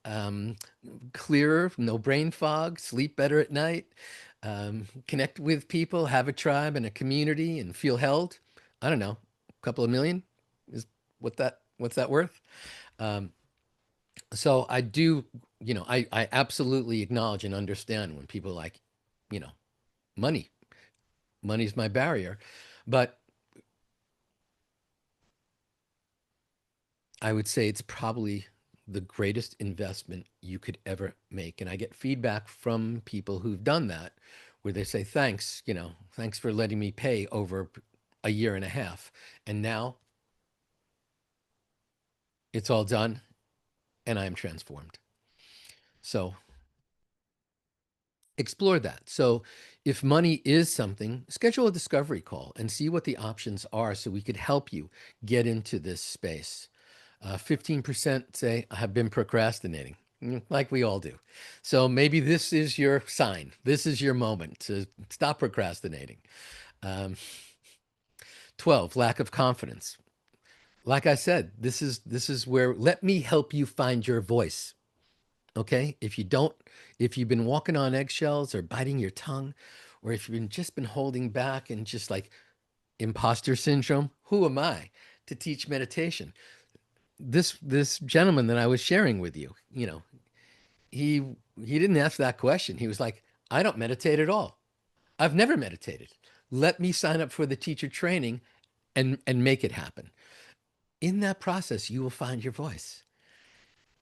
clearer, no brain fog, sleep better at night, connect with people, have a tribe and a community, and feel held. I don't know, a couple of million is what's that worth? Um, so I do, I absolutely acknowledge and understand when people are like, you know, money, money's my barrier. But I would say it's probably the greatest investment you could ever make. And I get feedback from people who've done that where they say, thanks, thanks for letting me pay over a year and a half. And now it's all done and I am transformed. So explore that. So if money is something, schedule a discovery call and see what the options are so we could help you get into this space. 15% say, I have been procrastinating, like we all do. So maybe this is your sign. This is your moment to stop procrastinating. Um, 12, lack of confidence. Like I said, this is where let me help you find your voice. Okay? If you've been walking on eggshells or biting your tongue, or if you've just been holding back and just like imposter syndrome, who am I to teach meditation? This gentleman that I was sharing with you, he he didn't ask that question. He was like, I don't meditate at all. I've never meditated. Let me sign up for the teacher training and make it happen. In that process, you will find your voice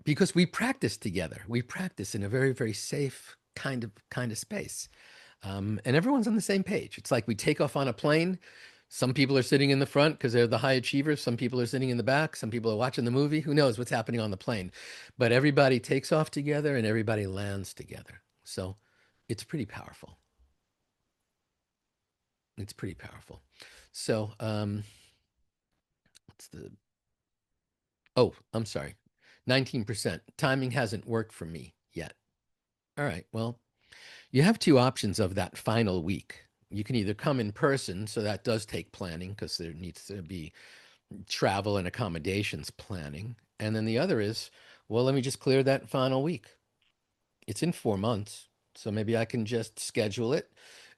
because we practice together. We practice in a very, very safe kind of space. And everyone's on the same page. It's like we take off on a plane. Some people are sitting in the front because they're the high achievers. Some people are sitting in the back. Some people are watching the movie. Who knows what's happening on the plane? But everybody takes off together and everybody lands together. So it's pretty powerful. It's pretty powerful. So what's the, oh, I'm sorry. 19%. Timing hasn't worked for me yet. All right. Well, you have two options of that final week. You can either come in person, so that does take planning because there needs to be travel and accommodations planning. And then the other is, well, let me just clear that final week. It's in 4 months, so maybe I can just schedule it.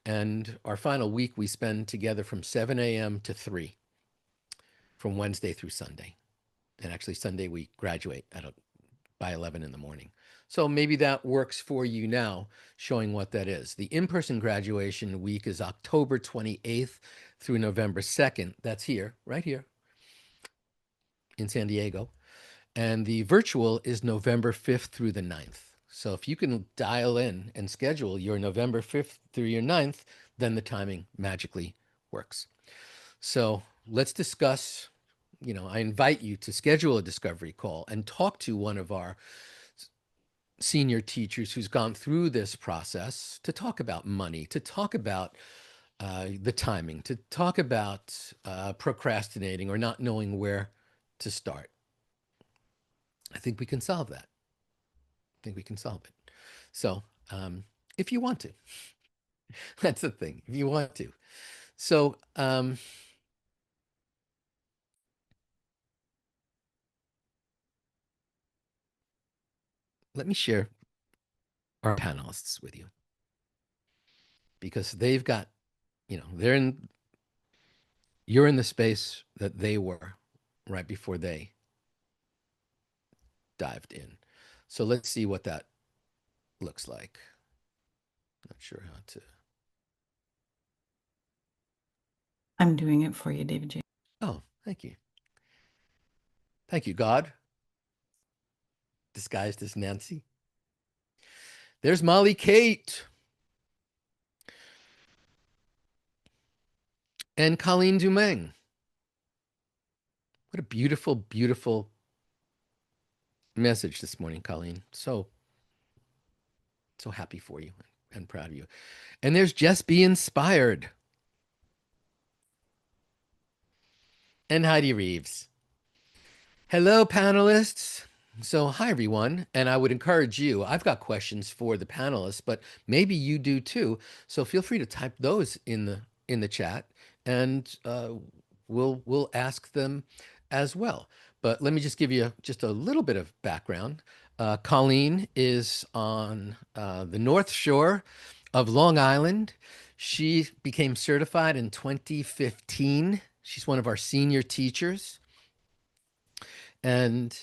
And our final week we spend together from 7 a.m. to 3, from Wednesday through Sunday. And actually, Sunday we graduate by 11 in the morning. So maybe that works for you now, showing what that is. The in-person graduation week is October 28th through November 2nd. That's here, right here in San Diego. And the virtual is November 5th through the 9th. So if you can dial in and schedule your November 5th through your 9th, then the timing magically works. So let's discuss. I invite you to schedule a discovery call and talk to one of our senior teachers who's gone through this process to talk about money, to talk about the timing, to talk about procrastinating or not knowing where to start. I think we can solve that. I think we can solve it. So, if you want to, that's the thing. If you want to. So, let me share our panelists with you because they've got, you're in the space that they were right before they dived in. So let's see what that looks like. Not sure how to. I'm doing it for you, davidji. Oh, thank you. Thank you, God. Disguised as Nancy. There's Molly Kate. And Colleen Dumeng. What a beautiful, beautiful message this morning, Colleen. So happy for you and proud of you. And there's Just Be Inspired. And Heidi Reeves. Hello, panelists. So, hi, everyone. And I would encourage you, I've got questions for the panelists, but maybe you do too. So feel free to type those in the chat and we'll ask them as well. But let me just give you just a little bit of background. Colleen is on the North Shore of Long Island. She became certified in 2015. She's one of our senior teachers. And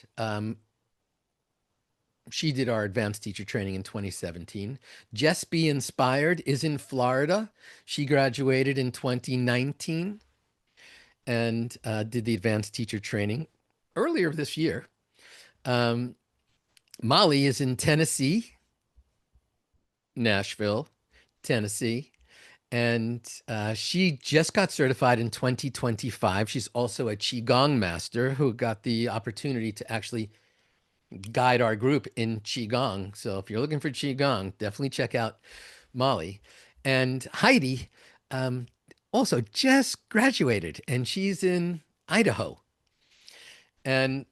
she did our advanced teacher training in 2017. Just Be Inspired is in Florida. She graduated in 2019 and did the advanced teacher training earlier this year. Molly is in Tennessee, Nashville, Tennessee. And she just got certified in 2025. She's also a Qigong master who got the opportunity to actually guide our group in Qigong. So if you're looking for Qigong, definitely check out Molly. And Heidi also just graduated and she's in Idaho. And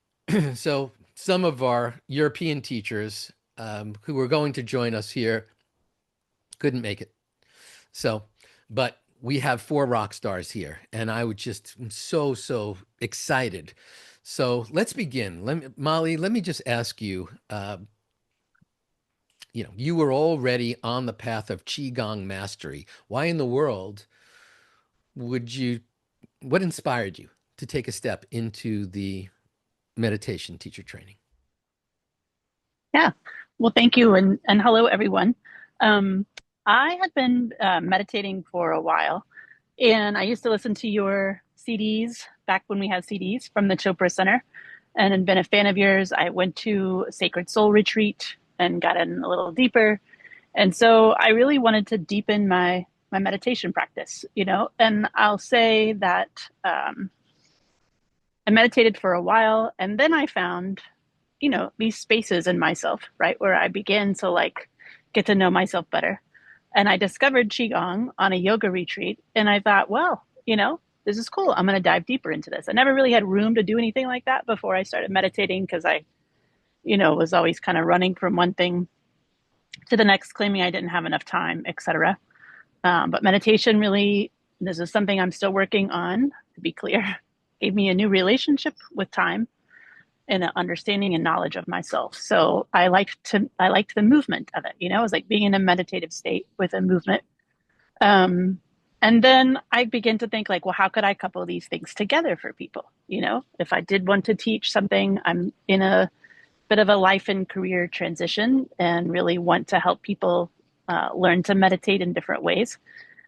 so some of our European teachers who were going to join us here couldn't make it. So, but we have 4 rock stars here, and I would just am so excited. So let's begin. Molly, let me just ask you. You were already on the path of Qigong mastery. Why in the world would you? What inspired you to take a step into the meditation teacher training? Yeah. Well, thank you. And hello, everyone. Um, I had been meditating for a while, and I used to listen to your CDs back when we had CDs from the Chopra Center, and had been a fan of yours. I went to a Sacred Soul retreat and got in a little deeper. And so I really wanted to deepen my meditation practice, and I'll say that I meditated for a while, and then I found these spaces in myself, right, where I began to get to know myself better. And I discovered Qigong on a yoga retreat. And I thought, well, this is cool. I'm going to dive deeper into this. I never really had room to do anything like that before I started meditating because I, was always kind of running from one thing to the next, claiming I didn't have enough time, etc. But meditation really, this is something I'm still working on, to be clear, gave me a new relationship with time and an understanding and knowledge of myself. So I liked the movement of it. It was like being in a meditative state with a movement. And then I begin to think like, well, how could I couple these things together for people? You know, if I did want to teach something, I'm in a bit of a life and career transition and really want to help people learn to meditate in different ways.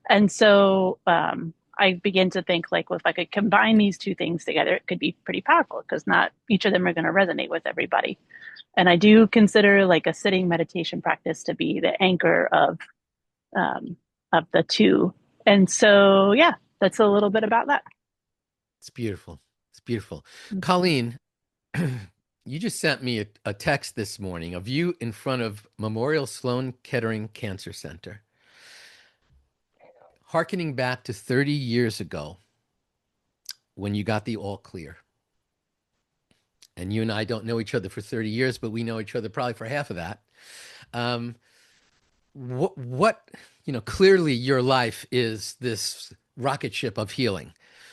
And so I begin to think like, well, if I could combine these two things together, it could be pretty powerful because not each of them are going to resonate with everybody. And I do consider like a sitting meditation practice to be the anchor um, of the two. And so, yeah, that's a little bit about that. It's beautiful. It's beautiful. Mm-hmm. Colleen, you just sent me a text this morning of you in front of Memorial Sloan Kettering Cancer Center, hearkening back to 30 years ago when you got the all clear. And you and I don't know each other for 30 years, but we know each other probably for half of that. Um, what, clearly your life is this rocket ship of healing.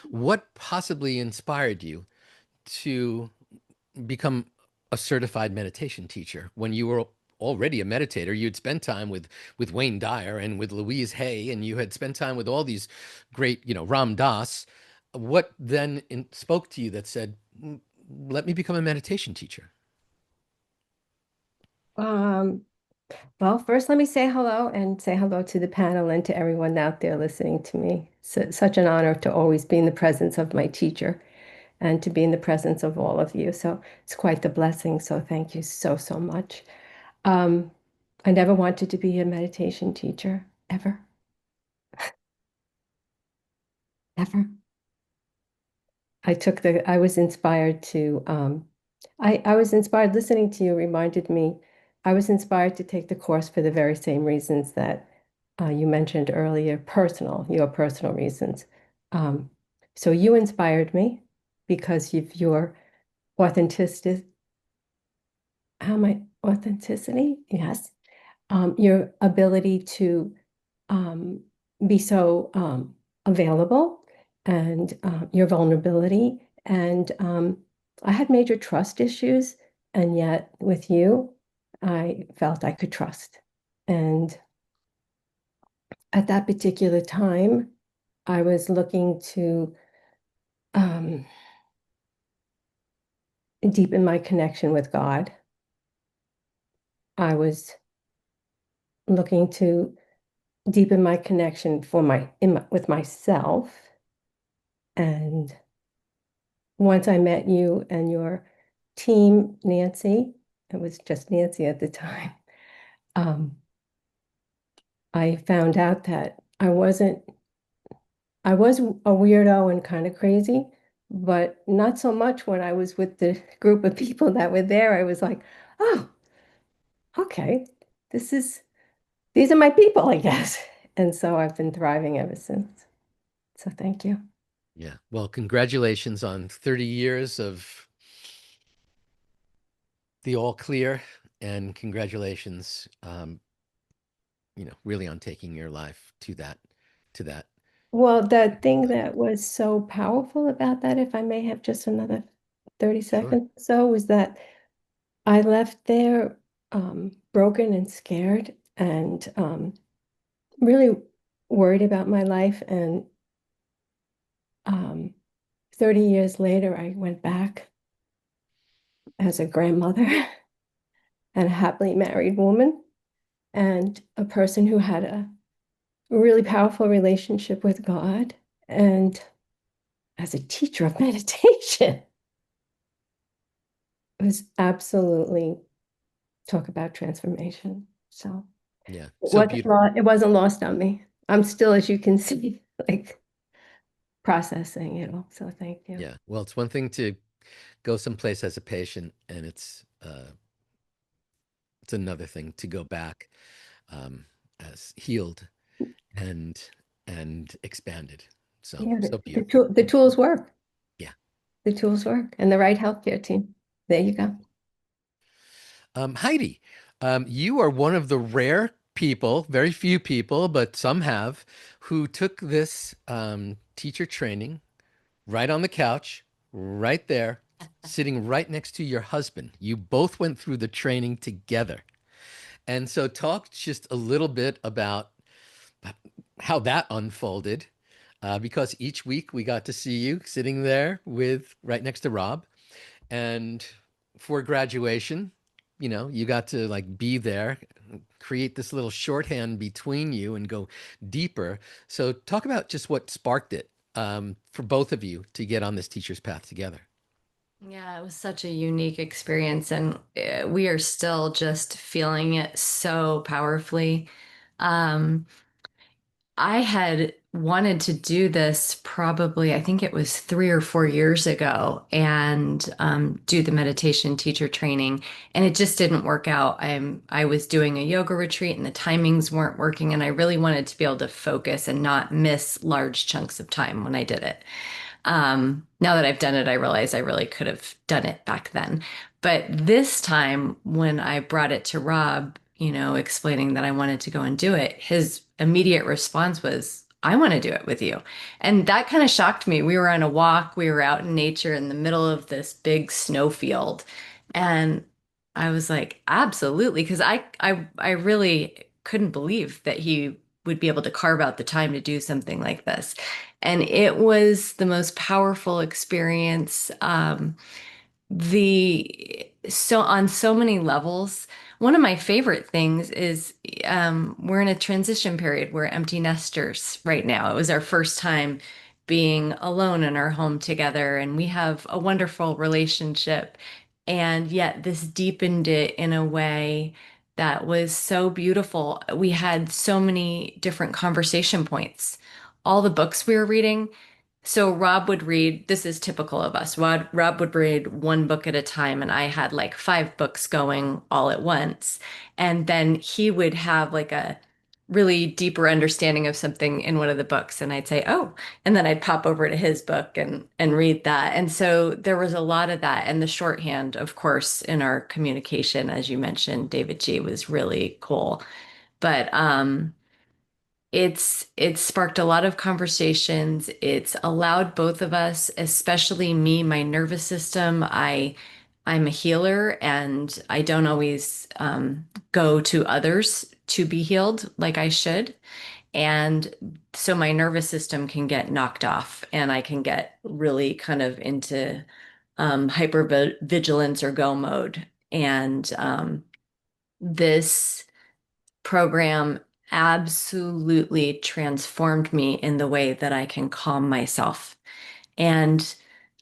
What possibly inspired you to become a certified meditation teacher when you were already a meditator? You'd spent time with Wayne Dyer and with Louise Hay, and you had spent time with all these great, Ram Dass. What then spoke to you that said, let me become a meditation teacher? Um, well, first, let me say hello and say hello to the panel and to everyone out there listening to me. It's such an honor to always be in the presence of my teacher and to be in the presence of all of you. So it's quite the blessing. So thank you so, so much. Um, I never wanted to be a meditation teacher, ever, ever. I was inspired to, I was inspired listening to you reminded me, I was inspired to take the course for the very same reasons that you mentioned earlier, your personal reasons. Um, so you inspired me because of your authenticity, authenticity? Yes. Your ability to um, be so available and your vulnerability. And I had major trust issues, and yet with you, I felt I could trust. And at that particular time, I was looking to um, deepen my connection with God. I was looking to deepen my connection with myself. And once I met you and your team, Nancy, it was just Nancy at the time, um, I found out that I was a weirdo and kind of crazy, but not so much when I was with the group of people that were there. I was like, oh, okay, this is, these are my people, I guess. And so I've been thriving ever since. So thank you. Yeah. Well, congratulations on 30 years of the all clear, and congratulations, really on taking your life to that. Well, the thing that was so powerful about that, if I may have just another 30 Sure. seconds or so, was that I left there broken and scared and really worried about my life. And um, 30 years later, I went back as a grandmother and a happily married woman and a person who had a really powerful relationship with God and as a teacher of meditation. It was absolutely talk about transformation. So Yeah. So beautiful. it wasn't lost on me. I'm still, as you can see, like processing it all. So thank you. Yeah. Well, it's one thing to go someplace as a patient, and it's another thing to go back as healed and expanded. So Yeah, so beautiful. the tools work. Yeah. The tools work, and the right healthcare team. There you go. Heidi, you are one of the rare people, very few people, but some have, who took this teacher training right on the couch, right there, sitting right next to your husband. You both went through the training together. And so talk just a little bit about how that unfolded, because each week we got to see you sitting there with right next to Rob. And for graduation, you got to like be there, create this little shorthand between you and go deeper. So talk about just what sparked it for both of you to get on this teacher's path together. Yeah, it was such a unique experience, and we are still just feeling it so powerfully. Um, I had wanted to do this probably, I think it was 3 or 4 years ago, and do the meditation teacher training, and it just didn't work out. I was doing a yoga retreat, and the timings weren't working, and I really wanted to be able to focus and not miss large chunks of time when I did it. Now that I've done it, I realize I really could have done it back then. But this time, when I brought it to Rob, explaining that I wanted to go and do it, his immediate response was, I want to do it with you. And that kind of shocked me. We were on a walk, we were out in nature in the middle of this big snowfield. And I was like, absolutely, because I really couldn't believe that he would be able to carve out the time to do something like this. And it was the most powerful experience. The so on so many levels. One of my favorite things is we're in a transition period. We're empty nesters right now. It was our first time being alone in our home together, and we have a wonderful relationship. And yet, this deepened it in a way that was so beautiful. We had so many different conversation points. All the books we were reading, so Rob would read, this is typical of us. Rob would read one book at a time, and I had like 5 books going all at once. And then he would have like a really deeper understanding of something in one of the books, and I'd say, "Oh," and then I'd pop over to his book and read that. And so there was a lot of that, and the shorthand, of course, in our communication, as you mentioned, davidji, was really cool. But it's sparked a lot of conversations. It's allowed both of us, especially me, my nervous system. I'm a healer, and I don't always go to others to be healed like I should. And so my nervous system can get knocked off, and I can get really kind of into hyper vigilance or go mode. And this program absolutely transformed me in the way that I can calm myself. And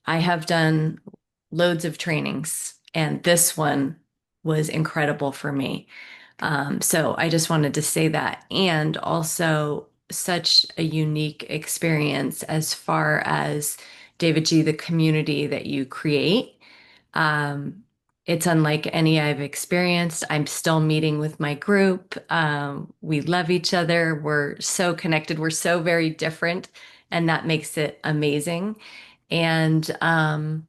I have done loads of trainings, and this one was incredible for me. So I just wanted to say that. And also, such a unique experience as far as davidji, the community that you create. Um, it's unlike any I've experienced. I'm still meeting with my group. We love each other. We're so connected. We're so very different, and that makes it amazing. And I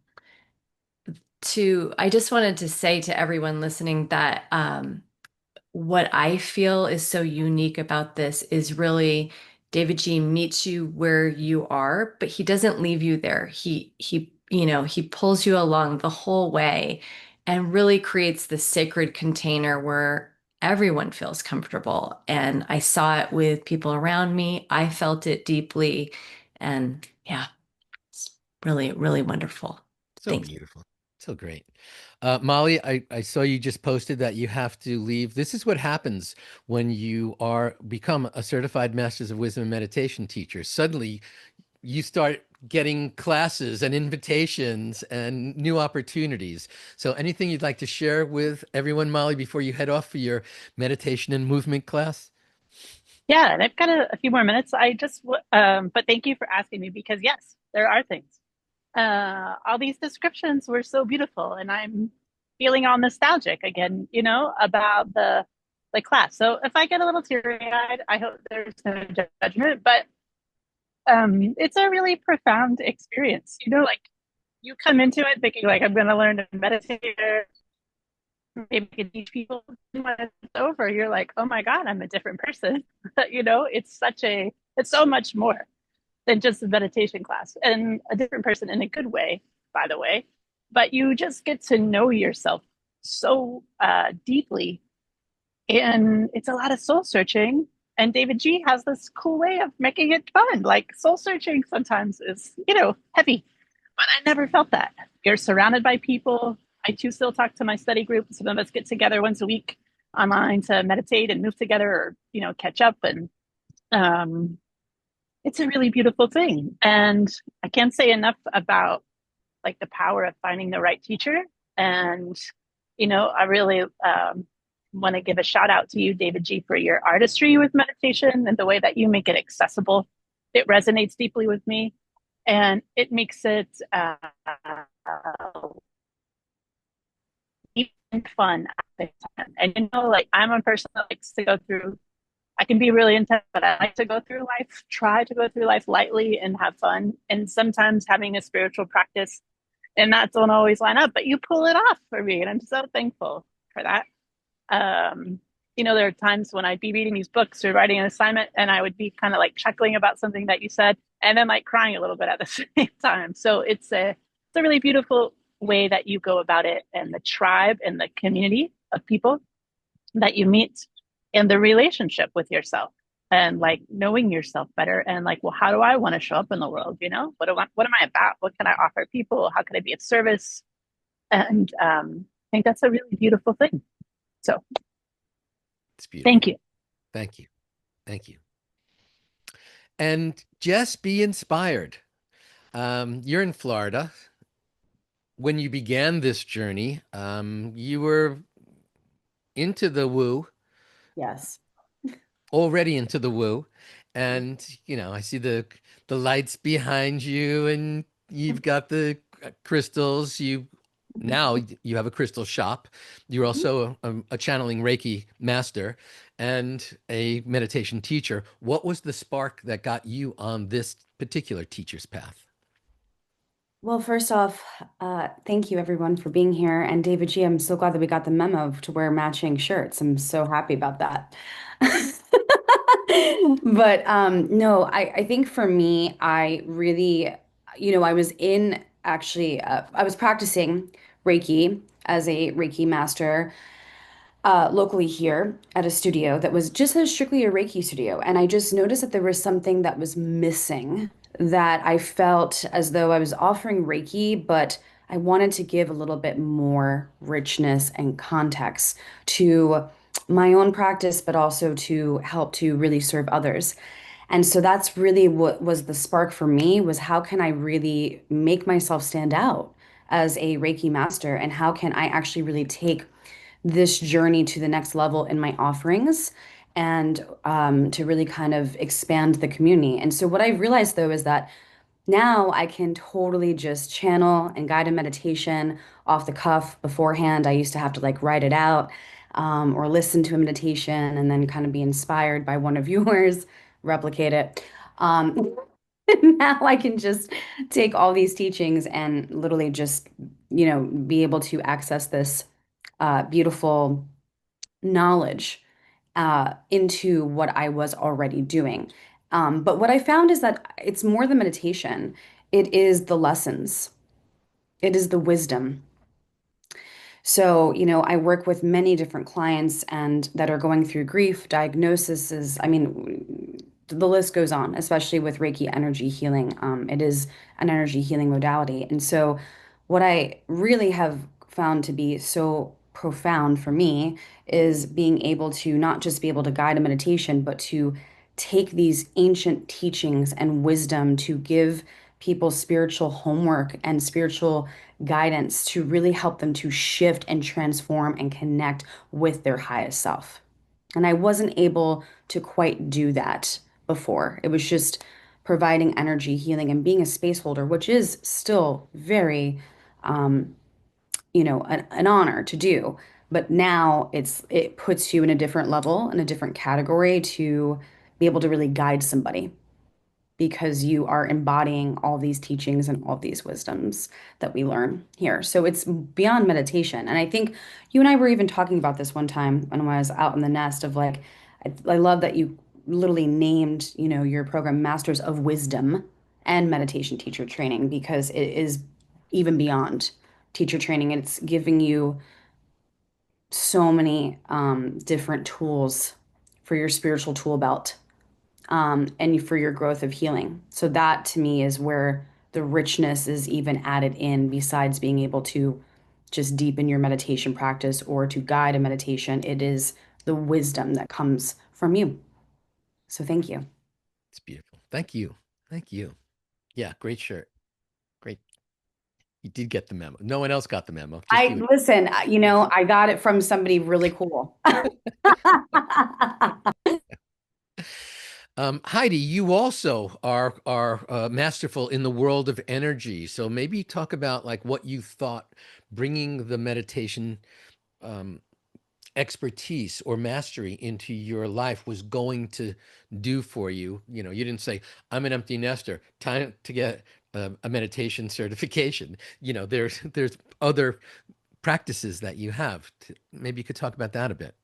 just wanted to say to everyone listening that what I feel is so unique about this is really davidji meets you where you are, but he doesn't leave you there. He pulls you along the whole way and really creates this sacred container where everyone feels comfortable. And I saw it with people around me. I felt it deeply. And yeah, it's really, really wonderful. So Thank you. beautiful. So great. Molly, I saw you just posted that you have to leave. This is what happens when you become a certified Masters of Wisdom and Meditation teacher. Suddenly you start getting classes and invitations and new opportunities. So anything you'd like to share with everyone, Molly, before you head off for your meditation and movement class? Yeah, and I've got a few more minutes. But thank you for asking me because yes, there are things. All these descriptions were so beautiful, and I'm feeling all nostalgic again, about the class. So if I get a little teary-eyed, I hope there's no judgment, but it's a really profound experience. Like you come into it thinking like I'm going to learn to meditate, or maybe I can teach people. And when it's over, you're like, oh my God, I'm a different person. It's so much more than just a meditation class, and a different person in a good way, by the way. But you just get to know yourself so deeply, and it's a lot of soul searching. And David G has this cool way of making it fun. Like soul searching sometimes is, heavy, but I never felt that. You're surrounded by people. I too still talk to my study group. Some of us get together once a week online to meditate and move together or, catch up. And um, it's a really beautiful thing. And I can't say enough about like the power of finding the right teacher. And, I really want to give a shout out to you, David G, for your artistry with meditation and the way that you make it accessible. It resonates deeply with me and it makes it even fun at the time. And, like I'm a person that likes to go through, I can be really intense, but I like to go through life, try to go through life lightly and have fun. And sometimes having a spiritual practice and that don't always line up, but you pull it off for me. And I'm so thankful for that. There are times when I'd be reading these books or writing an assignment and I would be kind of like chuckling about something that you said and then like crying a little bit at the same time. So it's a really beautiful way that you go about it and the tribe and the community of people that you meet in the relationship with yourself and like knowing yourself better and like, well, how do I want to show up in the world? What am I about? What can I offer people? How can I be of service? And I think that's a really beautiful thing. So It's beautiful. thank you. Thank you. Thank you. And just be inspired. You're in Florida. When you began this journey, you were into the woo, Yes. already into the woo. And, I see the lights behind you and you've got the crystals. Now you have a crystal shop. You're also a channeling Reiki master and a meditation teacher. What was the spark that got you on this particular teacher's path? Well, first off, thank you everyone for being here. And David G, I'm so glad that we got the memo to wear matching shirts. I'm so happy about that. But no, I think for me, I really, I was in actually, I was practicing Reiki as a Reiki master locally here at a studio that was just strictly a Reiki studio. And I just noticed that there was something that was missing, that I felt as though I was offering Reiki, but I wanted to give a little bit more richness and context to my own practice, but also to help to really serve others. And so that's really what was the spark for me, was how can I really make myself stand out as a Reiki master, and how can I actually really take this journey to the next level in my offerings, and to really kind of expand the community. And so what I realized though is that now I can totally just channel and guide a meditation off the cuff beforehand. I used to have to like write it out, or listen to a meditation and then kind of be inspired by one of yours, replicate it. Um, Now I can just take all these teachings and literally just, be able to access this beautiful knowledge into what I was already doing. But what I found is that it's more than meditation, it is the lessons, it is the wisdom. So, I work with many different clients and that are going through grief, diagnoses. I mean, the list goes on, especially with Reiki energy healing. It is an energy healing modality. And so, what I really have found to be so profound for me is being able to not just be able to guide a meditation, but to take these ancient teachings and wisdom to give people spiritual homework and spiritual guidance to really help them to shift and transform and connect with their highest self. And I wasn't able to quite do that before. It was just providing energy healing and being a space holder, which is still very, an honor to do. But now it puts you in a different level, in a different category, to be able to really guide somebody, because you are embodying all these teachings and all these wisdoms that we learn here. So it's beyond meditation. And I think you and I were even talking about this one time when I was out in the nest of like, I love that you literally named, your program Masters of Wisdom and Meditation Teacher Training, because it is even beyond teacher training. It's giving you so many different tools for your spiritual tool belt, and for your growth of healing. So that to me is where the richness is even added in, besides being able to just deepen your meditation practice or to guide a meditation. It is the wisdom that comes from you. So thank you. It's beautiful. Thank you. Thank you. Yeah, great shirt. Great. You did get the memo. No one else got the memo. Just I you. listen, I got it from somebody really cool. Heidi, you also are masterful in the world of energy. So maybe talk about like what you thought bringing the meditation um, expertise or mastery into your life was going to do for you. You know, you didn't say, "I'm an empty nester. Time to get a meditation certification." You know, there's other practices that you have. Maybe you could talk about that a bit.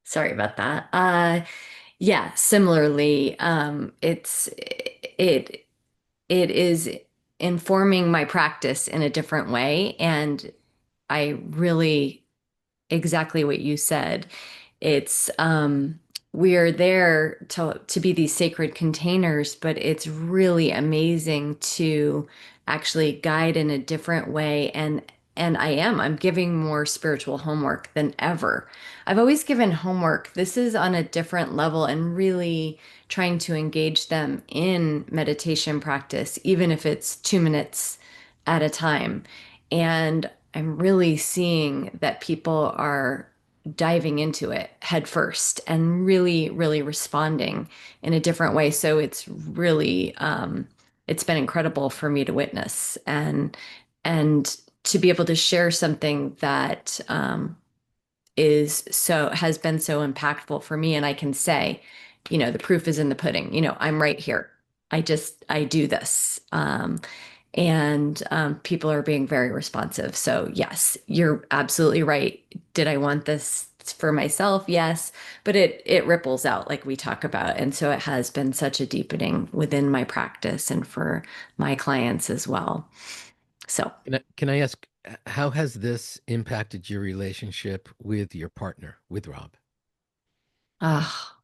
Sorry about that. Yeah, similarly, it is informing my practice in a different way, and I really exactly what you said. It's we are there to be these sacred containers, but it's really amazing to actually guide in a different way, and I'm giving more spiritual homework than ever. I've always given homework. This is on a different level and really trying to engage them in meditation practice, even if it's 2 minutes at a time. And I'm really seeing that people are diving into it head first and really, really responding in a different way. So it's been incredible for me to witness and to be able to share something that has been so impactful for me. And I can say, the proof is in the pudding. I'm right here. I do this. And people are being very responsive. So yes, you're absolutely right. Did I want this for myself? Yes, but it ripples out like we talk about, and so it has been such a deepening within my practice and for my clients as well. So, Can I ask, how has this impacted your relationship with your partner, with Rob? ah,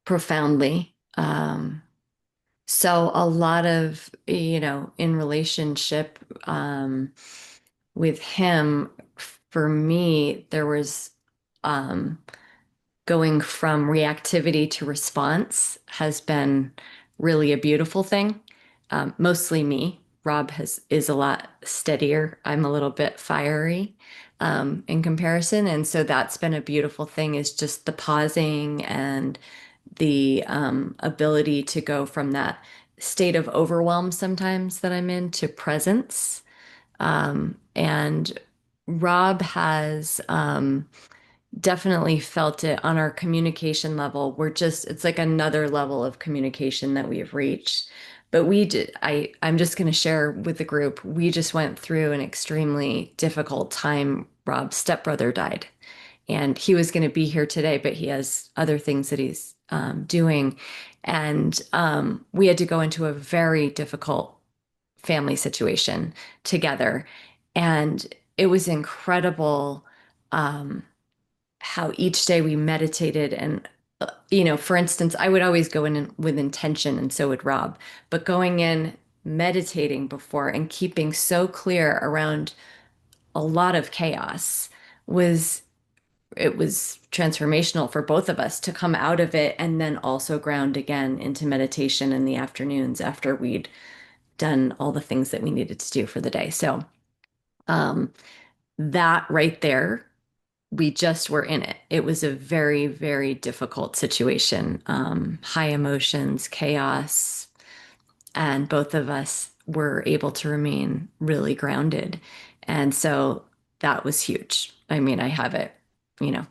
profoundly. So a lot of, in relationship with him, for me, there was um, going from reactivity to response has been really a beautiful thing. Mostly me. Rob is a lot steadier. I'm a little bit fiery in comparison, and so that's been a beautiful thing. Is just the pausing and the ability to go from that state of overwhelm sometimes that I'm in to presence. And Rob has definitely felt it on our communication level. It's like another level of communication that we've reached. But I'm just going to share with the group, we just went through an extremely difficult time. Rob's stepbrother died, and he was going to be here today, but he has other things that he's doing. And we had to go into a very difficult family situation together. And it was incredible how each day we meditated. And, for instance, I would always go in with intention, and so would Rob, but going in, meditating before, and keeping so clear around a lot of chaos was it was transformational for both of us to come out of it and then also ground again into meditation in the afternoons after we'd done all the things that we needed to do for the day. So um, that right there, we just were in it. It was a very, very difficult situation, high emotions, chaos, and both of us were able to remain really grounded. And so that was huge. I mean, I have it, you know,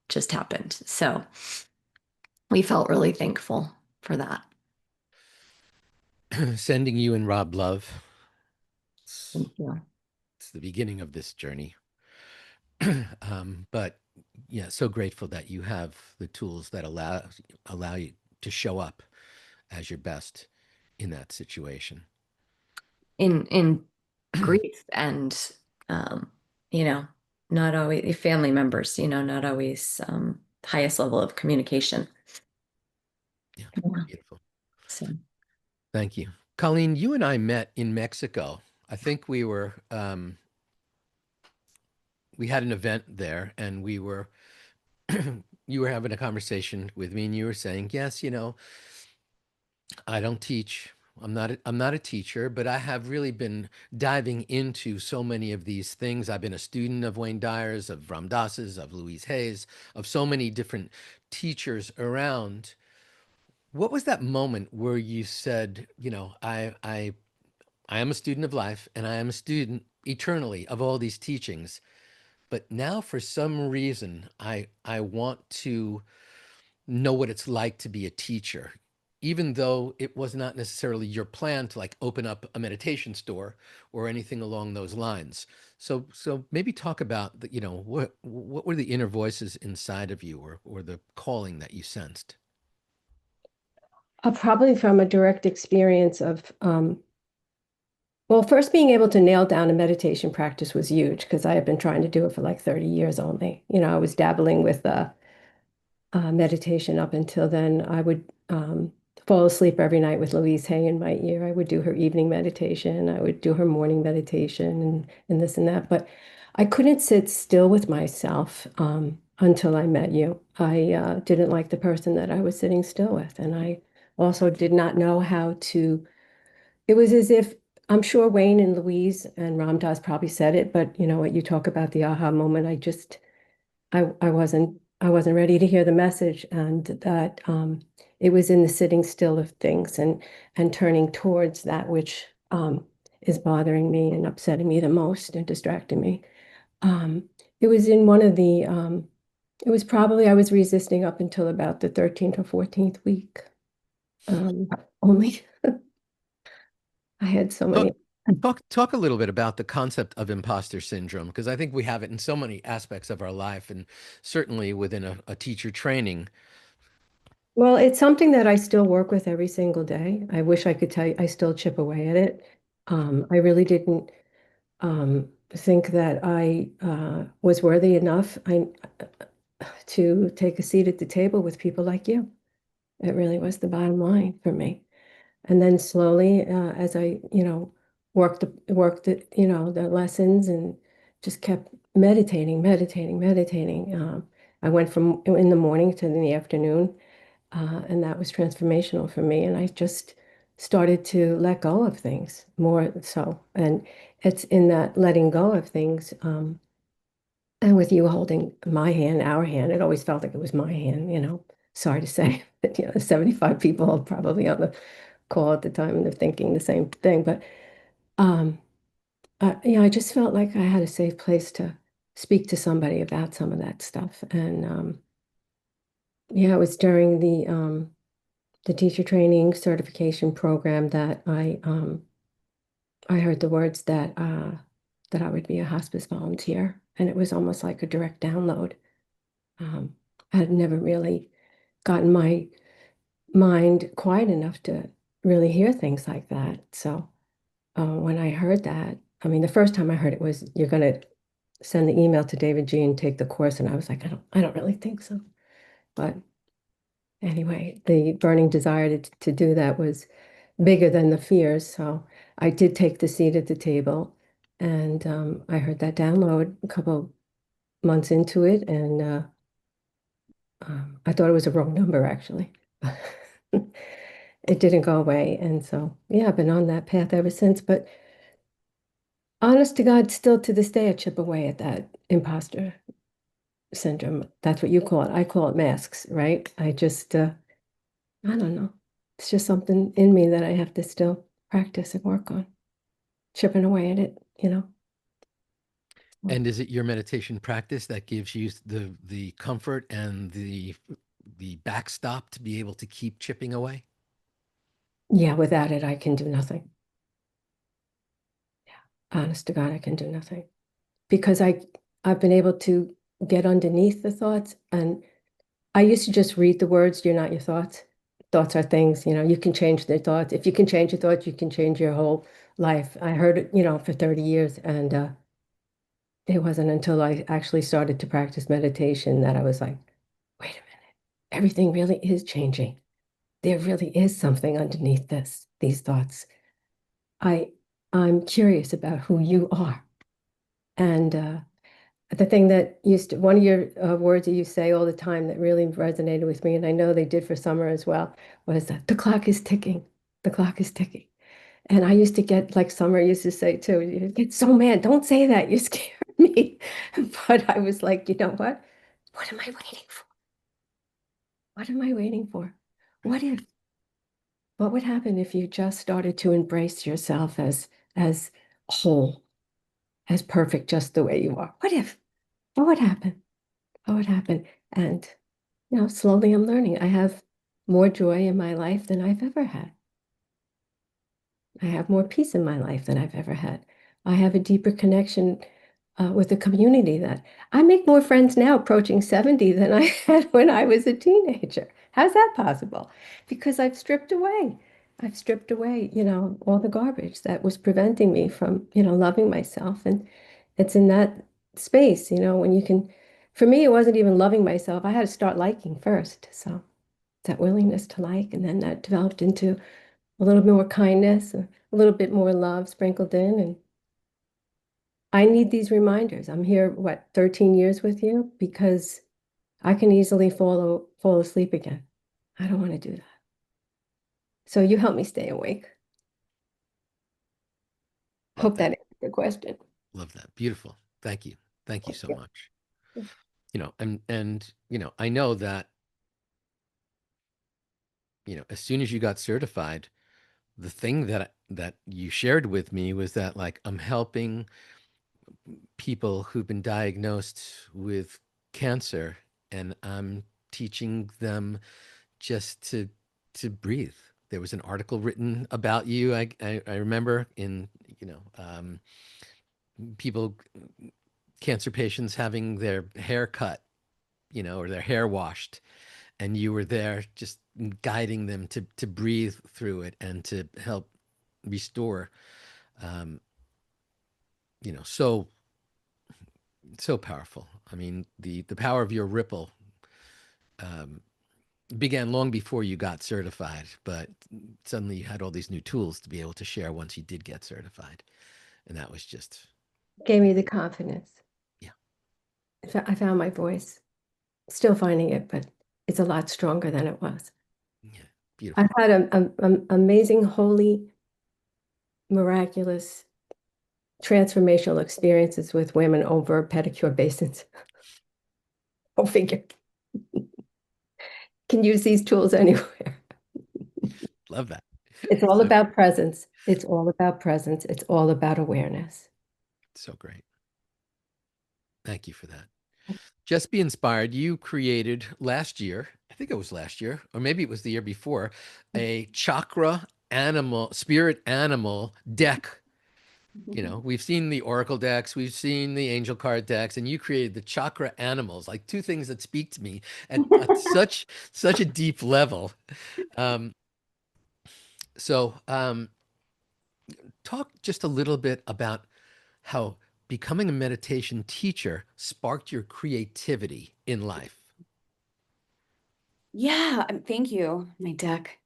just happened. So we felt really thankful for that. Sending you and Rob love. It's, Thank you. it's the beginning of this journey. But yeah, so grateful that you have the tools that allow you to show up as your best in that situation. In grief and you know, not always family members, not always highest level of communication. Yeah, Yeah. beautiful. So Thank you. Colleen, you and I met in Mexico. I think we had an event there and you were having a conversation with me and you were saying, yes, I don't teach. I'm not a teacher, but I have really been diving into so many of these things. I've been a student of Wayne Dyer's, of Ram Dass's, of Louise Hay's, of so many different teachers around. What was that moment where you said, I am a student of life and I am a student eternally of all these teachings, but now for some reason I want to know what it's like to be a teacher, even though it was not necessarily your plan to like open up a meditation store or anything along those lines. So maybe talk about what were the inner voices inside of you, or the calling that you sensed? Probably from a direct experience of, well, first being able to nail down a meditation practice was huge because I had been trying to do it for like 30 years only. I was dabbling with meditation up until then. I would fall asleep every night with Louise Hay in my ear. I would do her evening meditation. I would do her morning meditation and this and that. But I couldn't sit still with myself until I met you. I didn't like the person that I was sitting still with. And I also did not know how to. It was as if, I'm sure Wayne and Louise and Ram Dass probably said it, but you know what, you talk about the aha moment. I wasn't ready to hear the message, and that it was in the sitting still of things and turning towards that which is bothering me and upsetting me the most and distracting me. It was in one of the it was probably, I was resisting up until about the 13th or 14th week. Only I had so Talk, many. talk a little bit about the concept of imposter syndrome, because I think we have it in so many aspects of our life, and certainly within a teacher training. Well, it's something that I still work with every single day. I wish I could tell you I still chip away at it. I really didn't think that I was worthy enough to take a seat at the table with people like you. It really was the bottom line for me. And then slowly, as I, worked the lessons and just kept meditating, meditating, meditating. I went from in the morning to in the afternoon, and that was transformational for me. And I just started to let go of things more so. And it's in that letting go of things, and with you holding my hand, our hand, it always felt like it was my hand. Sorry to say, but 75 people probably on the call at the time and they're thinking the same thing. But um, I just felt like I had a safe place to speak to somebody about some of that stuff. And yeah, it was during the teacher training certification program that I heard the words that I would be a hospice volunteer, and it was almost like a direct download. I had never really gotten my mind quiet enough to really hear things like that. So when I heard that, I mean, the first time I heard it was, you're going to send the email to davidji and take the course, and I was like, I don't really think so. But anyway, the burning desire to do that was bigger than the fears. So I did take the seat at the table, and I heard that download a couple months into it, and I thought it was a wrong number actually. It didn't go away, and so yeah, I've been on that path ever since. But honest to God, still to this day, I chip away at that imposter syndrome. That's what you call it. I call it masks, right? I don't know. It's just something in me that I have to still practice and work on, chipping away at it. And is it your meditation practice that gives you the comfort and the backstop to be able to keep chipping away? Yeah, without it, I can do nothing. Yeah, honest to God, I can do nothing because I've been able to get underneath the thoughts. And I used to just read the words, "You're not your thoughts." Thoughts are things, you can change their thoughts. If you can change your thoughts, you can change your whole life. I heard it, for 30 years. And it wasn't until I actually started to practice meditation that I was like, wait a minute, everything really is changing. There really is something underneath these thoughts. I I'm curious about who you are. And the thing that one of your words that you say all the time that really resonated with me, and I know they did for Summer as well, was that the clock is ticking. The clock is ticking. And I used to get, like Summer used to say too, you get so mad. Don't say that. You scared me. But I was like, you know what? What am I waiting for? What am I waiting for? What if? What would happen if you just started to embrace yourself as whole, as perfect, just the way you are? What if? What would happen? What would happen? And slowly I'm learning. I have more joy in my life than I've ever had. I have more peace in my life than I've ever had. I have a deeper connection with the community that I make more friends now approaching 70 than I had when I was a teenager. How's that possible? Because I've stripped away. I've stripped away, all the garbage that was preventing me from, loving myself. And it's in that space, when you can, for me, it wasn't even loving myself. I had to start liking first. So that willingness to like, and then that developed into a little bit more kindness, a little bit more love sprinkled in. And I need these reminders. I'm here, what, 13 years with you because I can easily fall asleep again. I don't want to do that. So you help me stay awake. Love Hope that that. answered the question. Love that. Beautiful. Thank you. Thank you so Yeah. much. I know that, as soon as you got certified, the thing that you shared with me was that, like, I'm helping people who've been diagnosed with cancer, and I'm teaching them just to breathe. There was an article written about you. I remember in, people, cancer patients having their hair cut, or their hair washed, and you were there just guiding them to breathe through it and to help restore. um, so so powerful. I mean, the power of your ripple um, began long before you got certified, but suddenly you had all these new tools to be able to share once you did get certified, and that was just, Gave me the confidence. yeah, I found my voice. Still finding it, but it's a lot stronger than it was. yeah, I've beautiful. had an amazing, holy, miraculous, transformational experiences with women over pedicure basins. Go figure. Can use these tools anywhere. Love that. It's all So, about presence. It's all about presence. It's all about awareness. so great. Thank you for that. Just Be Inspired, you created last year, I think it was last year, or maybe it was the year before, a chakra animal, spirit animal deck. We've seen the oracle decks, we've seen the angel card decks, and you created the chakra animals, like two things that speak to me at such a deep level. Um, so talk just a little bit about how becoming a meditation teacher sparked your creativity in life. Yeah, thank you, my deck.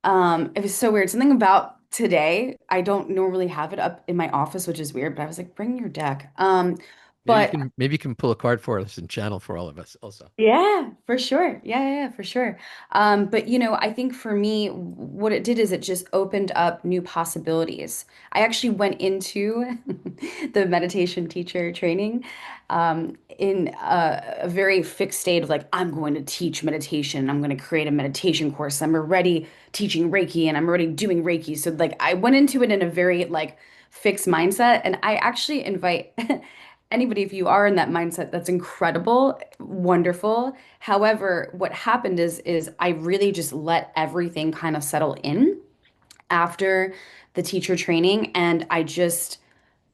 It was so weird. Something about today, I don't normally have it up in my office, which is weird, but I was like, bring your deck. But Maybe you can pull a card for us and channel for all of us also. yeah, for sure. Yeah, for sure. But I think for me, what it did is it just opened up new possibilities. I actually went into the meditation teacher training in a very fixed state of like, I'm going to teach meditation. I'm going to create a meditation course. I'm already teaching Reiki and I'm already doing Reiki. So like I went into it in a very like fixed mindset. And I actually invite anybody, if you are in that mindset, that's incredible, wonderful. However, what happened is I really just let everything kind of settle in after the teacher training, and I just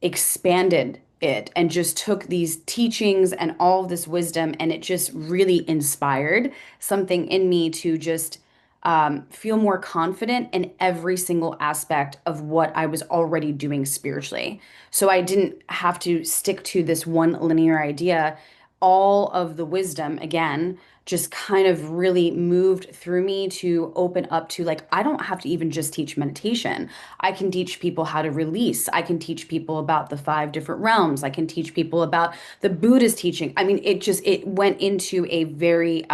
expanded it and just took these teachings and all of this wisdom, and it just really inspired something in me to just feel more confident in every single aspect of what I was already doing spiritually. So I didn't have to stick to this one linear idea. All of the wisdom, again, just kind of really moved through me to open up to, like, I don't have to even just teach meditation. I can teach people how to release. I can teach people about the five different realms. I can teach people about the Buddhist teaching. I mean, it went into a very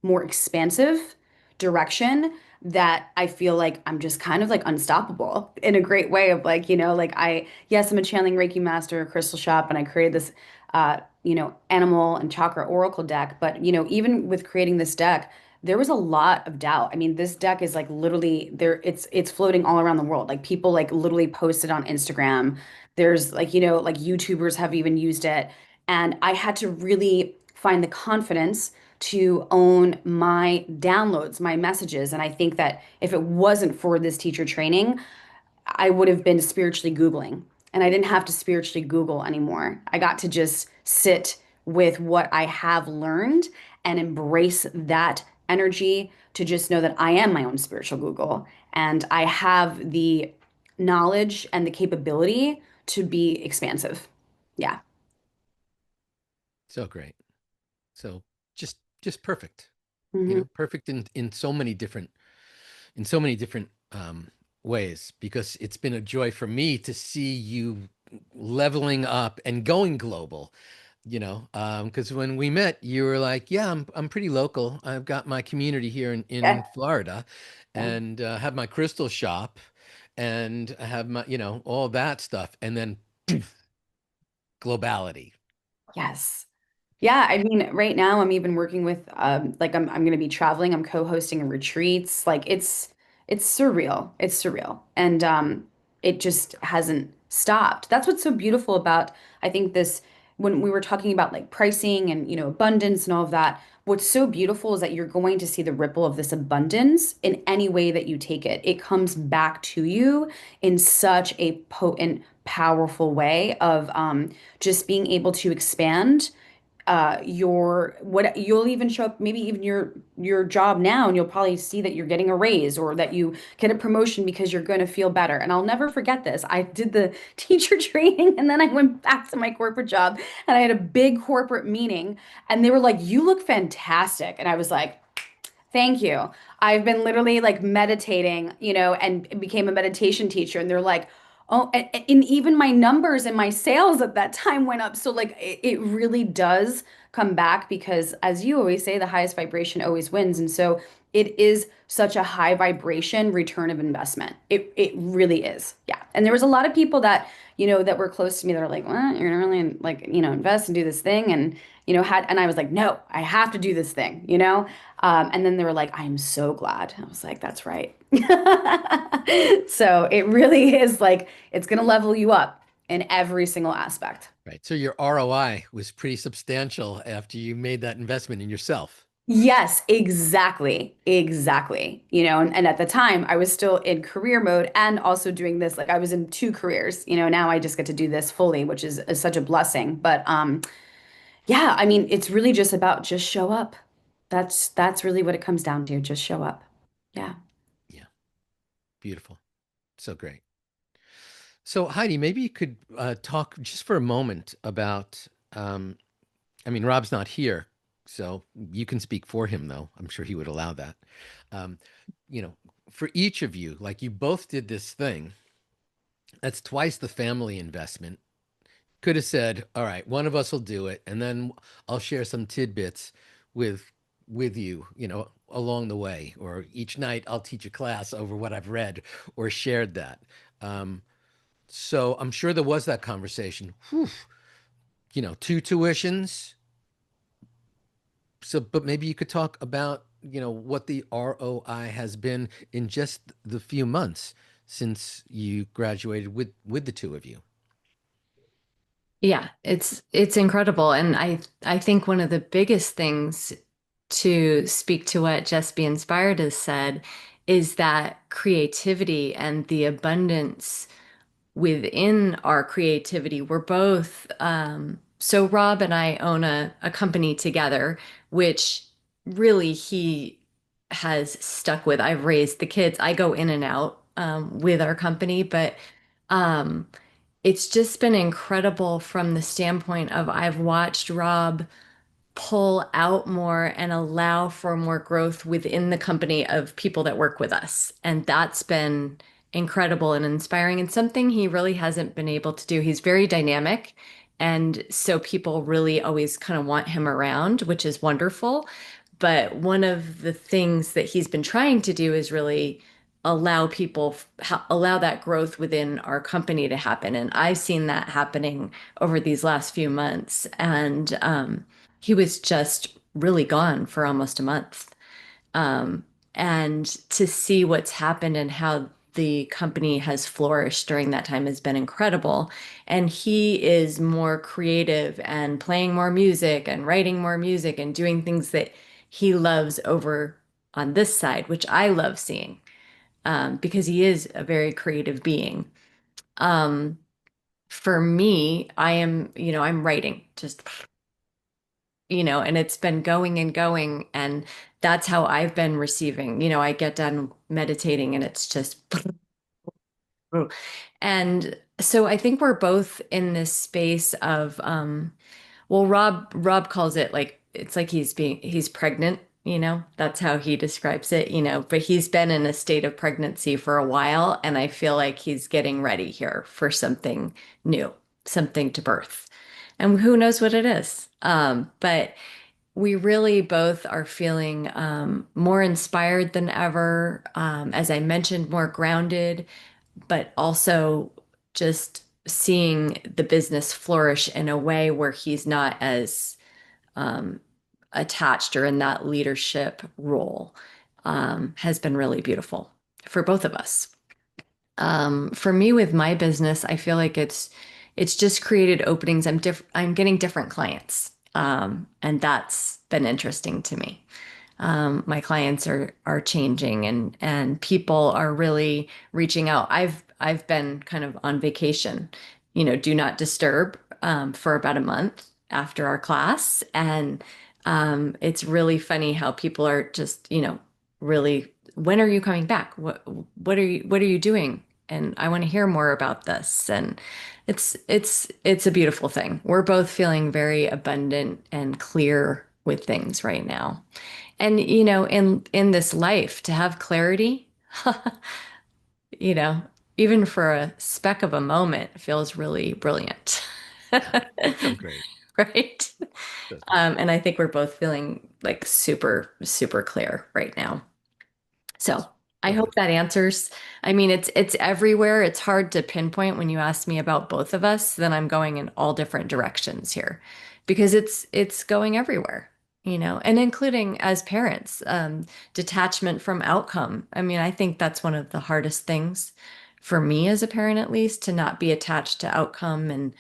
more expansive direction that I feel like I'm just kind of like unstoppable in a great way of, like, like yes, I'm a channeling Reiki master, a crystal shop, and I created this, animal and chakra oracle deck. But, even with creating this deck, there was a lot of doubt. I mean, this deck is like literally there, it's floating all around the world. Like, people like literally post it on Instagram. There's like, like YouTubers have even used it. And I had to really find the confidence to own my downloads, my messages. And I think that if it wasn't for this teacher training, I would have been spiritually Googling, and I didn't have to spiritually Google anymore. I got to just sit with what I have learned and embrace that energy to just know that I am my own spiritual Google, and I have the knowledge and the capability to be expansive. Yeah. So great. So just perfect. Hmm. Perfect in so many different in so many different ways, because it's been a joy for me to see you leveling up and going global. Because when we met, you were like, "Yeah, I'm pretty local. I've got my community here in Yeah. Florida, Yeah. and have my crystal shop, and I have my all that stuff, and then globality." Yes. Yeah, I mean, right now I'm even working with like I'm going to be traveling. I'm co-hosting retreats. Like, it's surreal. It's surreal. And it just hasn't stopped. That's what's so beautiful about, I think, this, when we were talking about like pricing and, abundance and all of that, what's so beautiful is that you're going to see the ripple of this abundance in any way that you take it. It comes back to you in such a potent, powerful way of just being able to expand your, what you'll even show up, maybe even your job now, and you'll probably see that you're getting a raise or that you get a promotion because you're going to feel better. And I'll never forget this. I did the teacher training, and then I went back to my corporate job, and I had a big corporate meeting, and they were like, "You look fantastic." And I was like, "Thank you. I've been literally like meditating, and became a meditation teacher." And they're like, "Oh," and even my numbers and my sales at that time went up. So, like, it really does come back because, as you always say, the highest vibration always wins. And so it is such a high vibration return of investment. It really is. Yeah. And there was a lot of people that, that were close to me that are like, "Well, you're gonna really like, invest and do this thing." And, and I was like, "No, I have to do this thing," and then they were like, "I'm so glad." I was like, "That's right." So it really is like, it's going to level you up in every single aspect. Right. So your ROI was pretty substantial after you made that investment in yourself. Yes, exactly. Exactly. And at the time I was still in career mode and also doing this. Like, I was in two careers, now I just get to do this fully, which is such a blessing. But yeah, I mean, it's really just about just show up. That's really what it comes down to. Just show up. Yeah. Yeah. Beautiful. So great. So Heidi, maybe you could talk just for a moment about, I mean, Rob's not here, so you can speak for him, though. I'm sure he would allow that. Um, you know, for each of you, like you both did this thing, that's twice the family investment. Could have said, all right, one of us will do it, and then I'll share some tidbits with with you, along the way, or each night I'll teach a class over what I've read or shared that. Um, so I'm sure there was that conversation. Whew, two tuitions. So, but maybe you could talk about, what the ROI has been in just the few months since you graduated with the two of you. Yeah, it's incredible. And I think one of the biggest things, to speak to what Just Be Inspired has said, is that creativity and the abundance within our creativity. We're both, so Rob and I own a company together, which really he has stuck with. I've raised the kids. I go in and out with our company, but um, it's just been incredible from the standpoint of I've watched Rob pull out more and allow for more growth within the company of people that work with us. And that's been incredible and inspiring and something he really hasn't been able to do. He's very dynamic. And so people really always kind of want him around, which is wonderful. But one of the things that he's been trying to do is really allow people, allow that growth within our company to happen. And I've seen that happening over these last few months. And he was just really gone for almost a month. Um, and to see what's happened and how the company has flourished during that time has been incredible. And he is more creative and playing more music and writing more music and doing things that he loves over on this side, which I love seeing because he is a very creative being. Um, for me, I'm writing just and it's been going and going. And that's how I've been receiving. I get done meditating and it's just, and so I think we're both in this space of, well, Rob calls it like, it's like he's pregnant, that's how he describes it, but he's been in a state of pregnancy for a while. And I feel like he's getting ready here for something new, something to birth. And who knows what it is. But we really both are feeling more inspired than ever. As I mentioned, more grounded, but also just seeing the business flourish in a way where he's not as um, attached or in that leadership role has been really beautiful for both of us. For me with my business, I feel like it's just created openings. I'm getting different clients. And that's been interesting to me. My clients are changing and people are really reaching out. I've been kind of on vacation, do not disturb for about a month after our class. And it's really funny how people are just, really, when are you coming back? What are you doing? And I want to hear more about this. And it's a beautiful thing. We're both feeling very abundant and clear with things right now. And in this life to have clarity, you know, even for a speck of a moment feels really brilliant. Feels great. Right? Feels great. And I think we're both feeling like super, super clear right now. So I hope that answers. I mean, it's everywhere. It's hard to pinpoint when you ask me about both of us, then I'm going in all different directions here because it's going everywhere, and including as parents, detachment from outcome. I mean, I think that's one of the hardest things for me as a parent, at least, to not be attached to outcome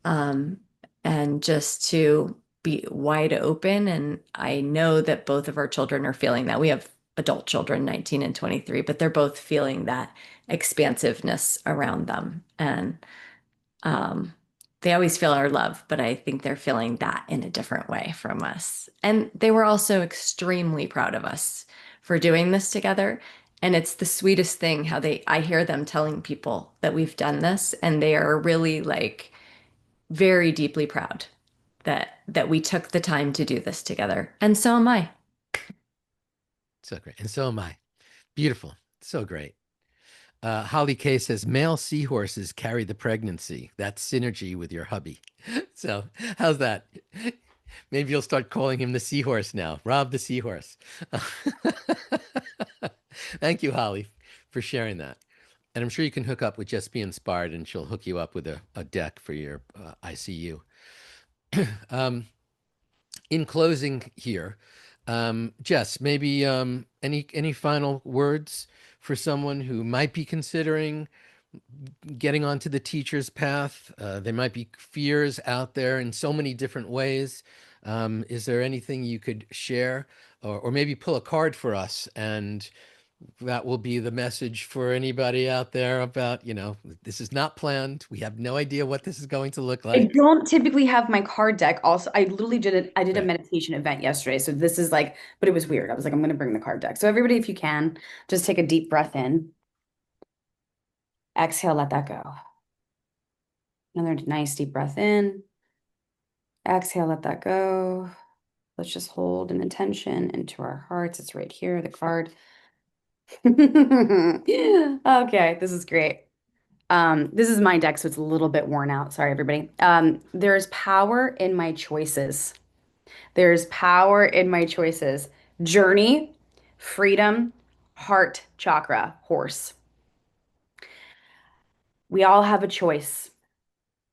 um, and just to be wide open. And I know that both of our children are feeling that. We have adult children, 19 and 23, but they're both feeling that expansiveness around them. And um, they always feel our love, but I think they're feeling that in a different way from us. And they were also extremely proud of us for doing this together. And it's the sweetest thing how I hear them telling people that we've done this, and they are really like very deeply proud that we took the time to do this together. And so am I. So great. And so am I. Beautiful. So great. Holly K says male seahorses carry the pregnancy. That's synergy with your hubby. So how's that? Maybe you'll start calling him the seahorse now. Rob the seahorse. Thank you, Holly, for sharing that. And I'm sure you can hook up with Just Be Inspired and she'll hook you up with a deck for your ICU. In closing here, Jess, maybe any final words for someone who might be considering getting onto the teacher's path? There might be fears out there in so many different ways. Is there anything you could share or maybe pull a card for us and that will be the message for anybody out there about, this is not planned. We have no idea what this is going to look I like. don't typically have my card deck. Also, I literally did a Right. meditation event yesterday. So this is like, but it was weird. I was like, I'm gonna bring the card deck. So everybody, if you can, just take a deep breath in. Exhale, let that go. Another nice deep breath in. Exhale, let that go. Let's just hold an intention into our hearts. It's right here, the card. Okay, this is great. This is my deck, so it's a little bit worn out. Sorry, everybody. There's power in my choices. There's power in my choices. Journey, freedom, heart chakra, horse. We all have a choice.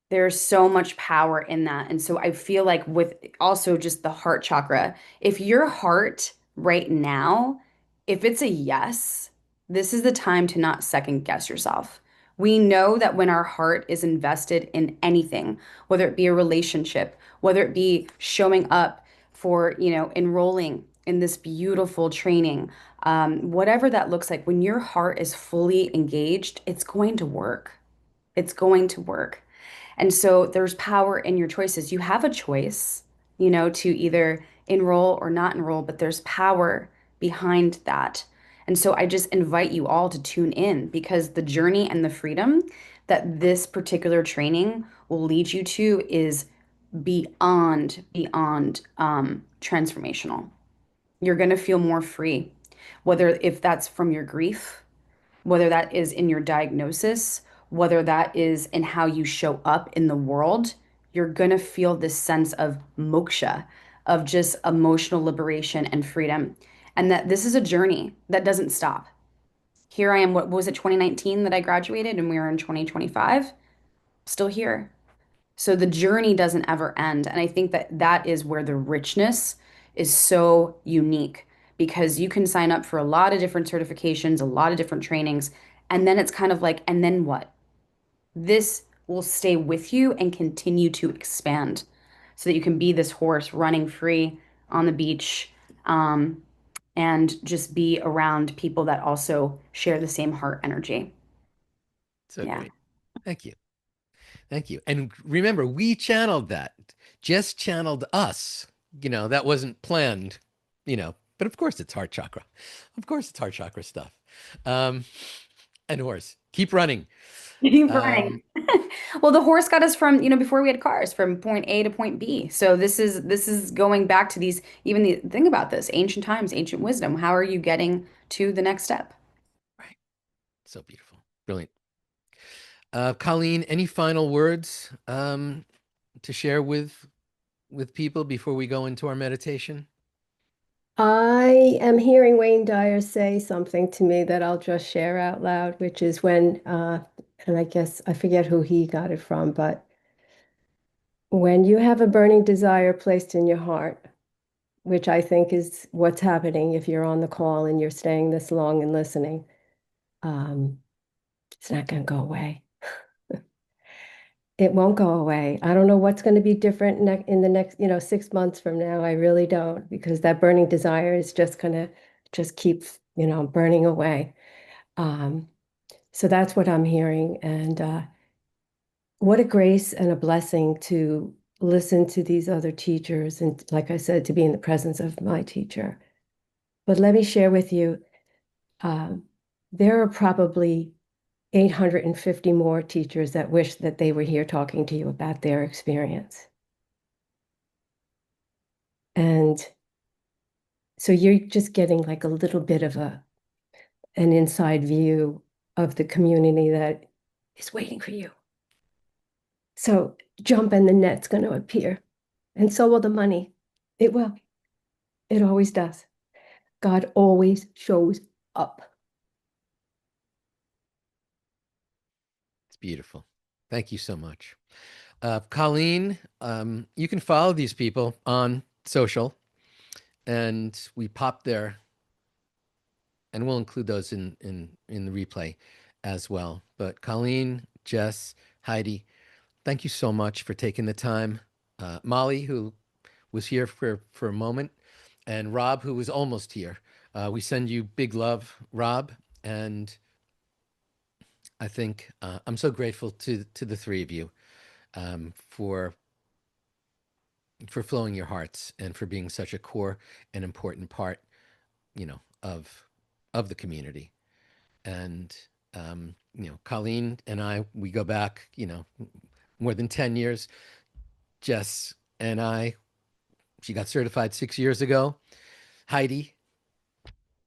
There's so much power in that. And so I feel like with also just the heart chakra, if your heart right now, if it's a yes, this is the time to not second guess yourself. We know that when our heart is invested in anything, whether it be a relationship, whether it be showing up for, enrolling in this beautiful training, whatever that looks like, when your heart is fully engaged, it's going to work. It's going to work. And so there's power in your choices. You have a choice, to either enroll or not enroll, but there's power behind that. And so I just invite you all to tune in because the journey and the freedom that this particular training will lead you to is beyond transformational. You're going to feel more free, whether if that's from your grief, whether that is in your diagnosis, whether that is in how you show up in the world, you're going to feel this sense of moksha, of just emotional liberation and freedom. And that this is a journey that doesn't stop. Here I am, what was it, 2019 that I graduated, and we are in 2025, still here. So the journey doesn't ever end. And I think that that is where the richness is so unique because you can sign up for a lot of different certifications, a lot of different trainings, and then it's kind of like, and then what? This will stay with you and continue to expand so that you can be this horse running free on the beach, and just be around people that also share the same heart energy. So Yeah. great. Thank you. Thank you. And remember, we channeled that. Jess channeled us. That wasn't planned, but of course it's heart chakra. Of course it's heart chakra stuff. Um, and horse. Keep running. Right. Well, the horse got us from, before we had cars, from point A to point B. So this is going back to these, even the think about this, ancient times, ancient wisdom. How are you getting to the next step? Right. So beautiful. Brilliant. Colleen, any final words to share with people before we go into our meditation? I am hearing Wayne Dyer say something to me that I'll just share out loud, which is and I guess I forget who he got it from, but when you have a burning desire placed in your heart, which I think is what's happening if you're on the call and you're staying this long and listening, um, it's not going to go away. It won't go away. I don't know what's going to be different in the next, 6 months from now. I really don't, because that burning desire is just going to just keep, burning away. Um, so that's what I'm hearing. And what a grace and a blessing to listen to these other teachers. And like I said, to be in the presence of my teacher. But let me share with you, um, there are probably 850 more teachers that wish that they were here talking to you about their experience. And so you're just getting like a little bit of an inside view of the community that is waiting for you. So jump and the net's going to appear. And so will the money. It will. It always does. God always shows up. It's beautiful. Thank you so much. Colleen, you can follow these people on social, and we pop there, and we'll include those in the replay as well. But Colleen, Jess, Heidi, thank you so much for taking the time. Molly, who was here for a moment, and Rob, who was almost here. We send you big love, Rob, and I think I'm so grateful to the three of you for flowing your hearts and for being such a core and important part, of the community. And Colleen and I, we go back, more than 10 years. Jess and I, she got certified 6 years ago. Heidi,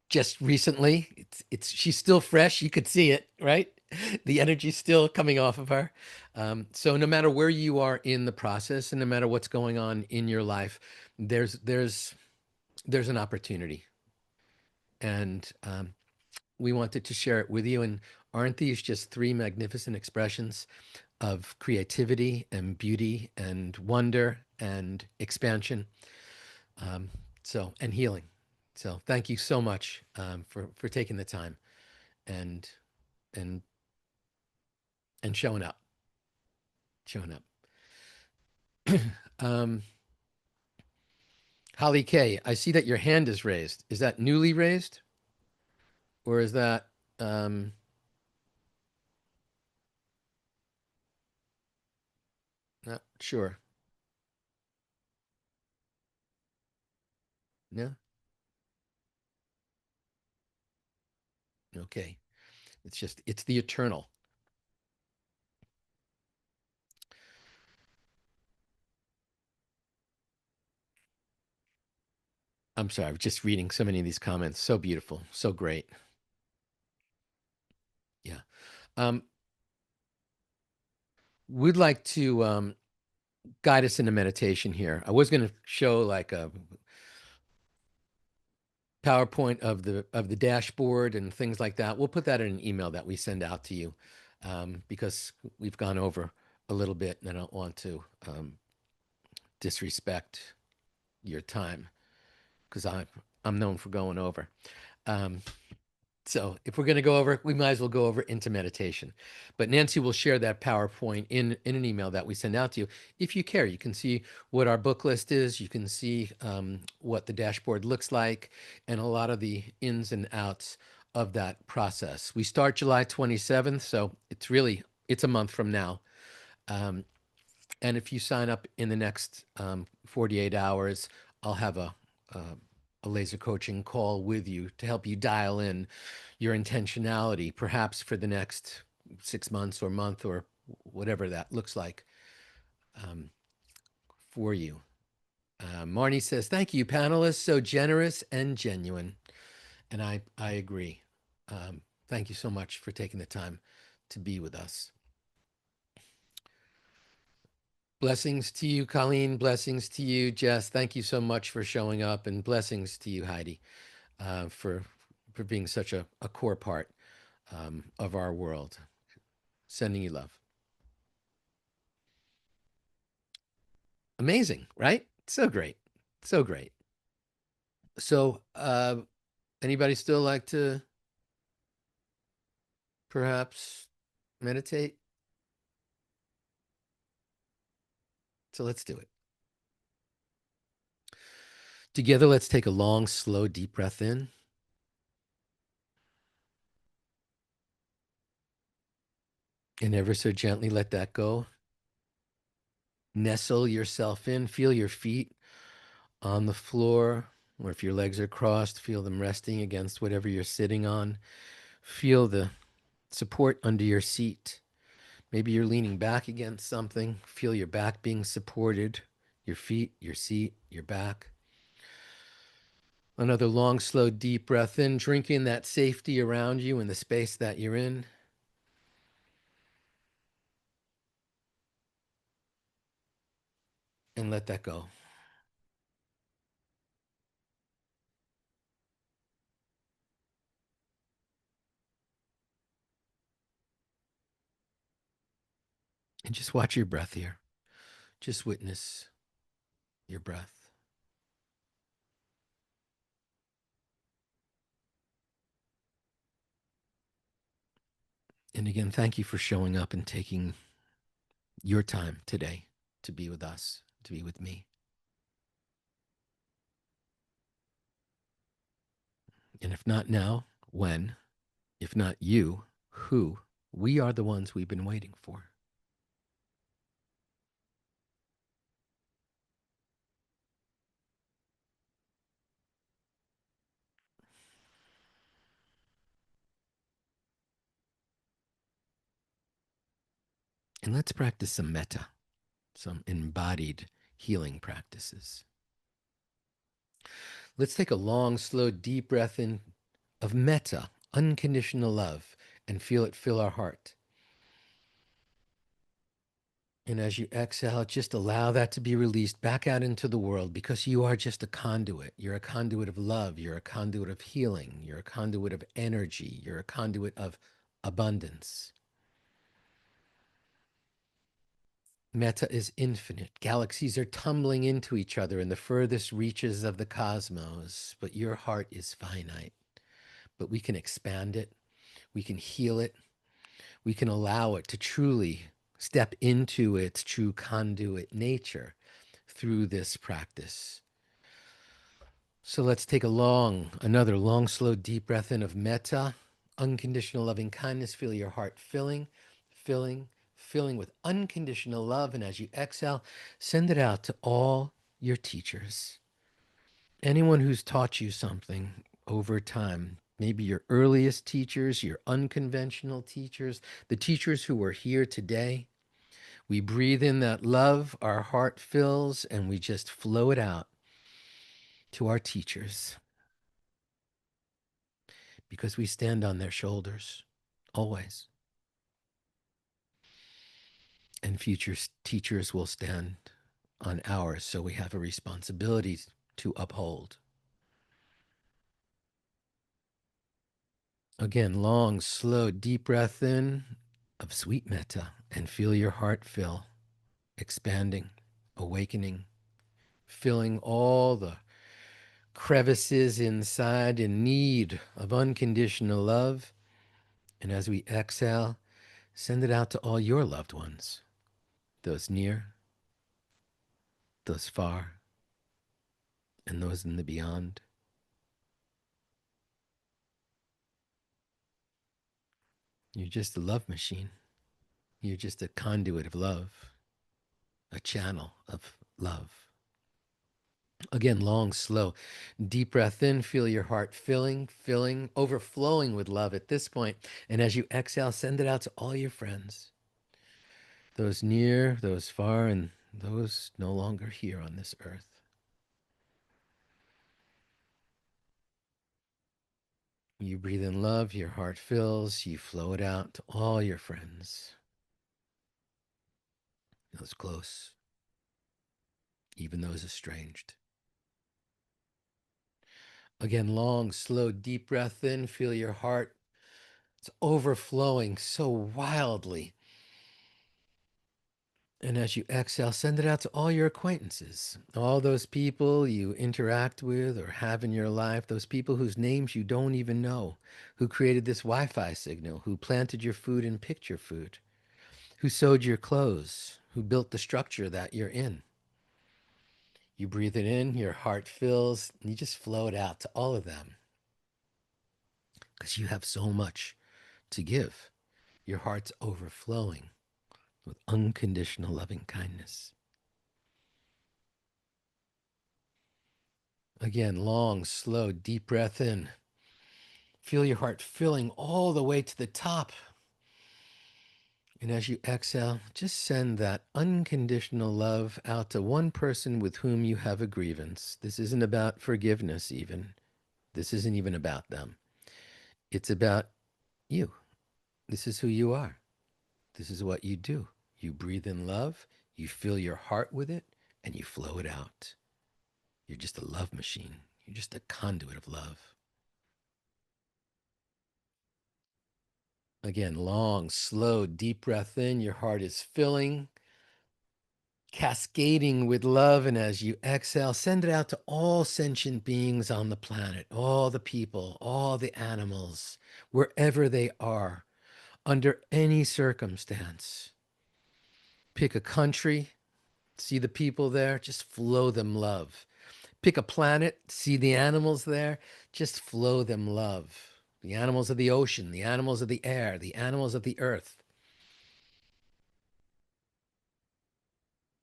just recently. It's she's still fresh. You could see it, right? The energy's still coming off of her. So no matter where you are in the process, and no matter what's going on in your life, there's an opportunity, and we wanted to share it with you. And aren't these just three magnificent expressions of creativity and beauty and wonder and expansion? And healing. So thank you so much for taking the time and and and showing up. um, Holly K, I see that your hand is raised. Is that newly raised, or is that not sure? No. Okay. It's the eternal. I'm sorry. I was just reading so many of these comments. So beautiful. So great. Yeah. Um, we'd like to guide us in a meditation here. I was going to show like a PowerPoint of the dashboard and things like that. We'll put that in an email that we send out to you because we've gone over a little bit, and I don't want to disrespect your time because I'm known for going over. Um, So if we're going to go over, we might as well go over into meditation. But Nancy will share that PowerPoint in an email that we send out to you. If you care, you can see what our book list is. You can see what the dashboard looks like and a lot of the ins and outs of that process. We start July 27th, so it's a month from now. And if you sign up in the next 48 hours, I'll have a laser coaching call with you to help you dial in your intentionality, perhaps for the next 6 months or month or whatever that looks like for you. Marnie says, thank you, panelists, so generous and genuine. And I agree. Thank you so much for taking the time to be with us. Blessings to you, Colleen. Blessings to you, Jess. Thank you so much for showing up, and blessings to you, Heidi, for being such a core part of our world. Sending you love. Amazing, right? So great. So great. So anybody still like to perhaps meditate? So let's do it. Together, let's take a long, slow, deep breath in. And ever so gently let that go. Nestle yourself in. Feel your feet on the floor, or if your legs are crossed, feel them resting against whatever you're sitting on. Feel the support under your seat. Maybe you're leaning back against something. Feel your back being supported, your feet, your seat, your back. Another long, slow, deep breath in, drinking that safety around you in the space that you're in. And let that go. And just watch your breath here. Just witness your breath. And again, thank you for showing up and taking your time today to be with us, to be with me. And if not now, when? If not you, who? We are the ones we've been waiting for. And let's practice some metta, some embodied healing practices. Let's take a long, slow, deep breath in of metta, unconditional love, and feel it fill our heart. And as you exhale, just allow that to be released back out into the world, because you are just a conduit. You're a conduit of love. You're a conduit of healing. You're a conduit of energy. You're a conduit of abundance. Metta is infinite. Galaxies are tumbling into each other in the furthest reaches of the cosmos, but your heart is finite. But we can expand it. We can heal it. We can allow it to truly step into its true conduit nature through this practice. So let's take another long, slow, deep breath in of metta, unconditional loving kindness. Feel your heart filling, filling, filling with unconditional love. And as you exhale, send it out to all your teachers. Anyone who's taught you something over time, maybe your earliest teachers, your unconventional teachers, the teachers who are here today. We breathe in that love, our heart fills, and we just flow it out to our teachers, because we stand on their shoulders always. And future teachers will stand on ours, so we have a responsibility to uphold. Again, long, slow, deep breath in of sweet metta, and feel your heart fill, expanding, awakening, filling all the crevices inside in need of unconditional love. And as we exhale, send it out to all your loved ones, those near, those far, and those in the beyond. You're just a love machine. You're just a conduit of love, a channel of love. Again, long, slow, deep breath in. Feel your heart filling, filling, overflowing with love at this point. And as you exhale, send it out to all your friends, those near, those far, and those no longer here on this earth. You breathe in love, your heart fills, you flow it out to all your friends, those close, even those estranged. Again, long, slow, deep breath in. Feel your heart. It's overflowing so wildly. And as you exhale, send it out to all your acquaintances, all those people you interact with or have in your life, those people whose names you don't even know, who created this Wi-Fi signal, who planted your food and picked your food, who sewed your clothes, who built the structure that you're in. You breathe it in, your heart fills, and you just flow it out to all of them, because you have so much to give. Your heart's overflowing with unconditional loving kindness. Again, long, slow, deep breath in. Feel your heart filling all the way to the top. And as you exhale, just send that unconditional love out to one person with whom you have a grievance. This isn't about forgiveness, even. This isn't even about them. It's about you. This is who you are. This is what you do. You breathe in love, you fill your heart with it, and you flow it out. You're just a love machine. You're just a conduit of love. Again, long, slow, deep breath in. Your heart is filling, cascading with love. And as you exhale, send it out to all sentient beings on the planet, all the people, all the animals, wherever they are, under any circumstance. Pick a country, see the people there, just flow them love. Pick a planet, see the animals there, just flow them love. The animals of the ocean, the animals of the air, the animals of the earth.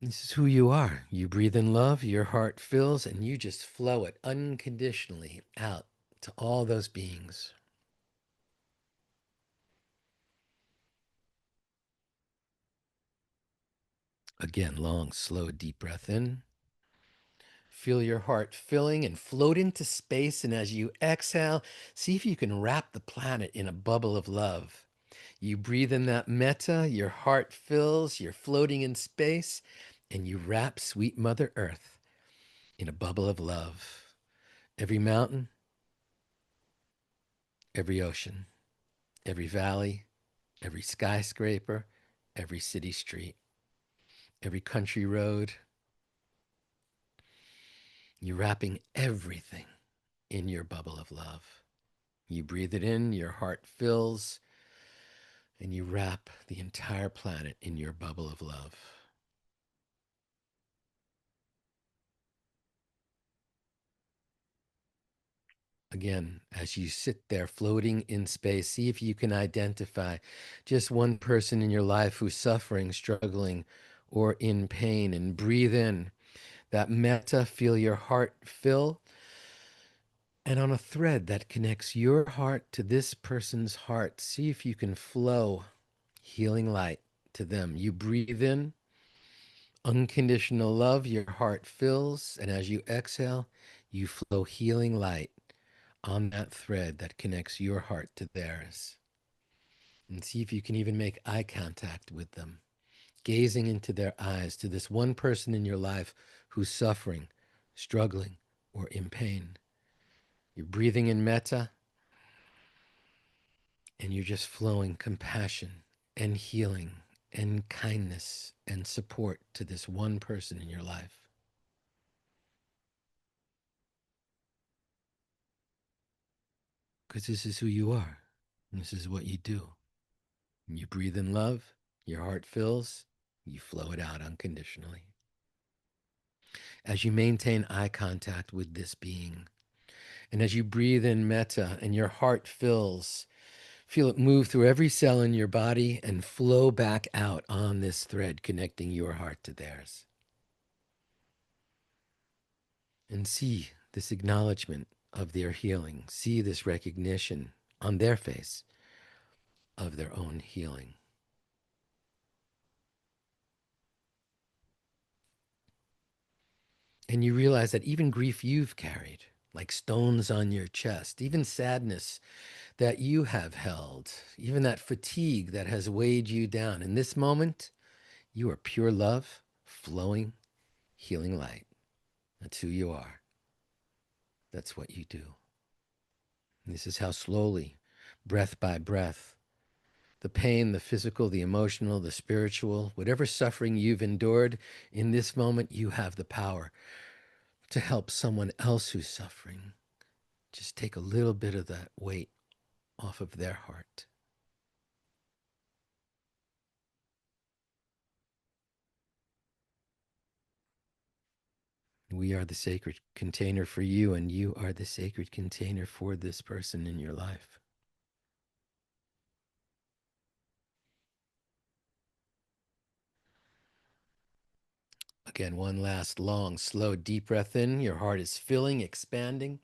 This is who you are. You breathe in love, your heart fills, and you just flow it unconditionally out to all those beings. Again, long, slow, deep breath in. Feel your heart filling and float into space. And as you exhale, see if you can wrap the planet in a bubble of love. You breathe in that metta, your heart fills, you're floating in space, and you wrap sweet Mother Earth in a bubble of love. Every mountain, every ocean, every valley, every skyscraper, every city street, every country road. You're wrapping everything in your bubble of love. You breathe it in, your heart fills, and you wrap the entire planet in your bubble of love. Again, as you sit there floating in space, see if you can identify just one person in your life who's suffering, struggling, or in pain, and breathe in that metta, feel your heart fill. And on a thread that connects your heart to this person's heart, see if you can flow healing light to them. You breathe in unconditional love, your heart fills, and as you exhale, you flow healing light on that thread that connects your heart to theirs. And see if you can even make eye contact with them, gazing into their eyes, to this one person in your life who's suffering, struggling, or in pain. You're breathing in metta, and you're just flowing compassion and healing and kindness and support to this one person in your life. Because this is who you are. And this is what you do. When you breathe in love, your heart fills, you flow it out unconditionally. As you maintain eye contact with this being, and as you breathe in metta and your heart fills, feel it move through every cell in your body and flow back out on this thread connecting your heart to theirs. And see this acknowledgement of their healing. See this recognition on their face of their own healing. And you realize that even grief you've carried, like stones on your chest, even sadness that you have held, even that fatigue that has weighed you down, in this moment, you are pure love, flowing, healing light. That's who you are. That's what you do. And this is how slowly, breath by breath, the pain, the physical, the emotional, the spiritual, whatever suffering you've endured, in this moment, you have the power to help someone else who's suffering. Just take a little bit of that weight off of their heart. We are the sacred container for you, and you are the sacred container for this person in your life. Again, one last long, slow, deep breath in. Your heart is filling, expanding.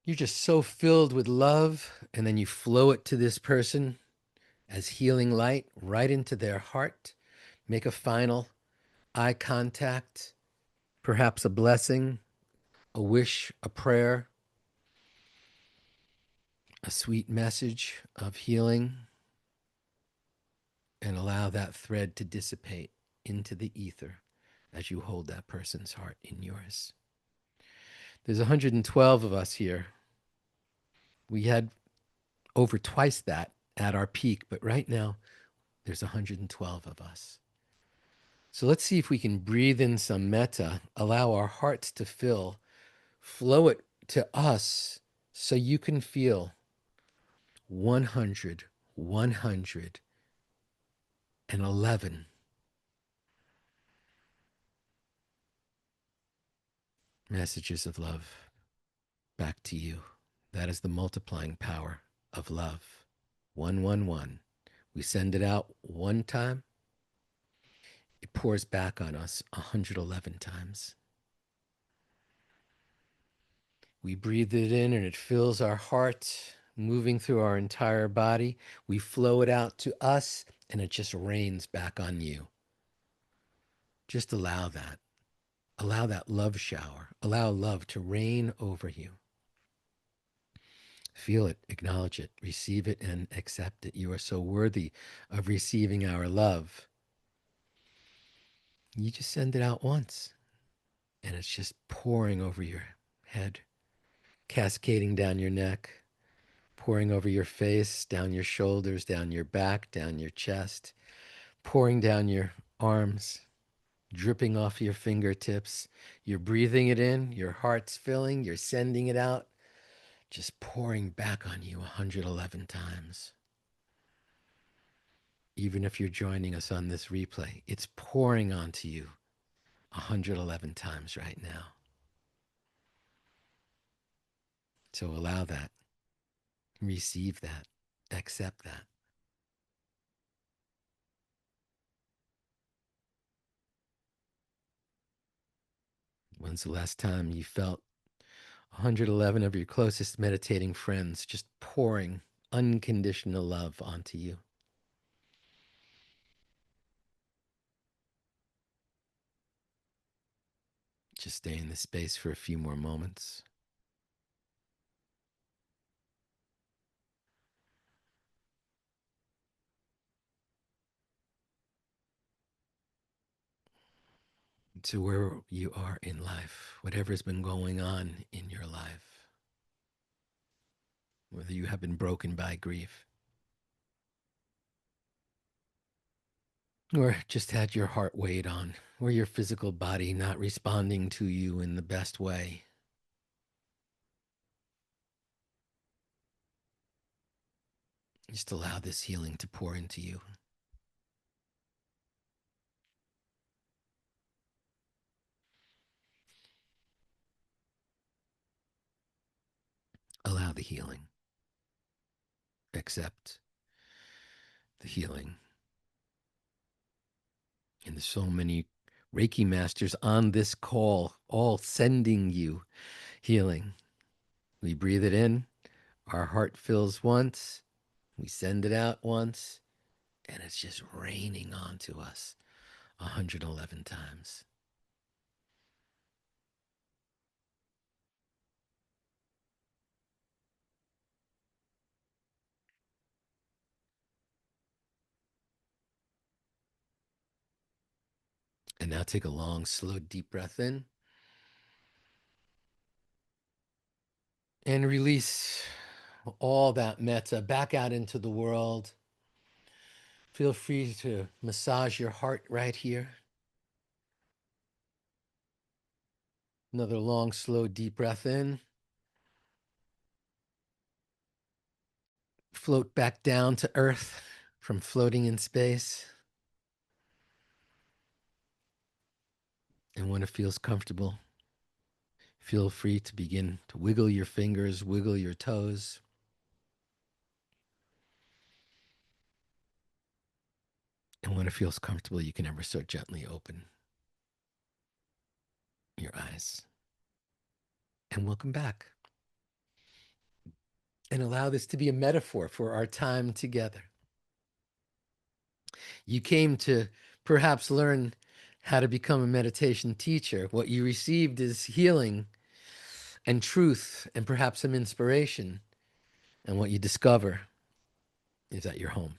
You're just so filled with love, and then you flow it to this person as healing light right into their heart. Make a final eye contact, perhaps a blessing, a wish, a prayer, a sweet message of healing, and allow that thread to dissipate into the ether as you hold that person's heart in yours. There's 112 of us here. We had over twice that at our peak, but right now there's 112 of us. So let's see if we can breathe in some metta, allow our hearts to fill, flow it to us so you can feel 100, 111 messages of love back to you. That is the multiplying power of love. 111. We send it out one time, it pours back on us 111 times. We breathe it in and it fills our heart, moving through our entire body. We flow it out to us and it just rains back on you. Just allow that. Allow that love shower. Allow love to rain over you. Feel it, acknowledge it, receive it, and accept it. You are so worthy of receiving our love. You just send it out once, and it's just pouring over your head, cascading down your neck, pouring over your face, down your shoulders, down your back, down your chest, pouring down your arms, dripping off your fingertips. You're breathing it in, your heart's filling, you're sending it out, just pouring back on you 111 times. Even if you're joining us on this replay, it's pouring onto you 111 times right now. So allow that, receive that, accept that. When's the last time you felt 111 of your closest meditating friends just pouring unconditional love onto you? Just stay in this space for a few more moments. To where you are in life, whatever's been going on in your life, whether you have been broken by grief, or just had your heart weighed on, or your physical body not responding to you in the best way. Just allow this healing to pour into you. Allow the healing. Accept the healing. And there's so many Reiki masters on this call, all sending you healing. We breathe it in, our heart fills once, we send it out once, and it's just raining onto us 111 times. And now take a long, slow, deep breath in. And release all that metta back out into the world. Feel free to massage your heart right here. Another long, slow, deep breath in. Float back down to earth from floating in space. And when it feels comfortable, feel free to begin to wiggle your fingers, wiggle your toes. And when it feels comfortable, you can ever so gently open your eyes. And welcome back. And allow this to be a metaphor for our time together. You came to perhaps learn how to become a meditation teacher. What you received is healing and truth and perhaps some inspiration. And what you discover is that you're home.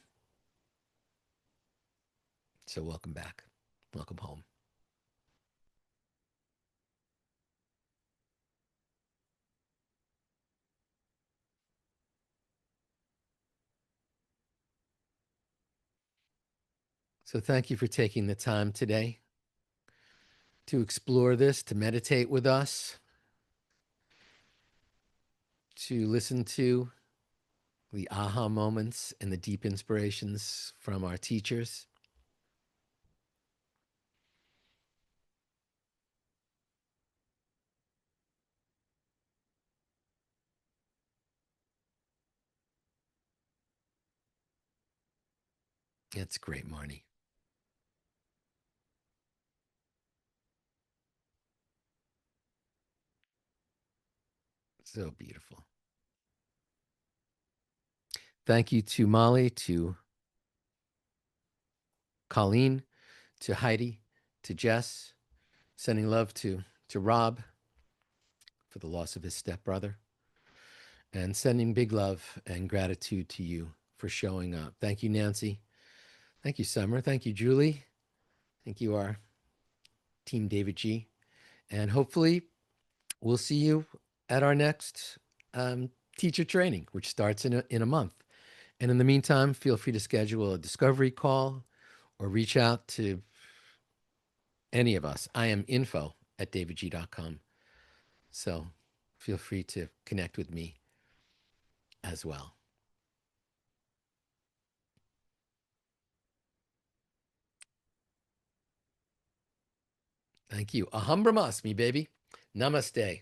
So welcome back. Welcome home. So thank you for taking the time today to explore this, to meditate with us, to listen to the aha moments and the deep inspirations from our teachers. It's great, Marnie. So beautiful. Thank you to Molly, to Colleen, to Heidi, to Jess. Sending love to Rob for the loss of his stepbrother. And sending big love and gratitude to you for showing up. Thank you, Nancy. Thank you, Summer. Thank you, Julie. Thank you, our team davidji. And hopefully we'll see you at our next teacher training, which starts in a month. And in the meantime, feel free to schedule a discovery call or reach out to any of us. I am info@davidji.com. So feel free to connect with me as well. Thank you. Aham brahmasmi, baby. Namaste.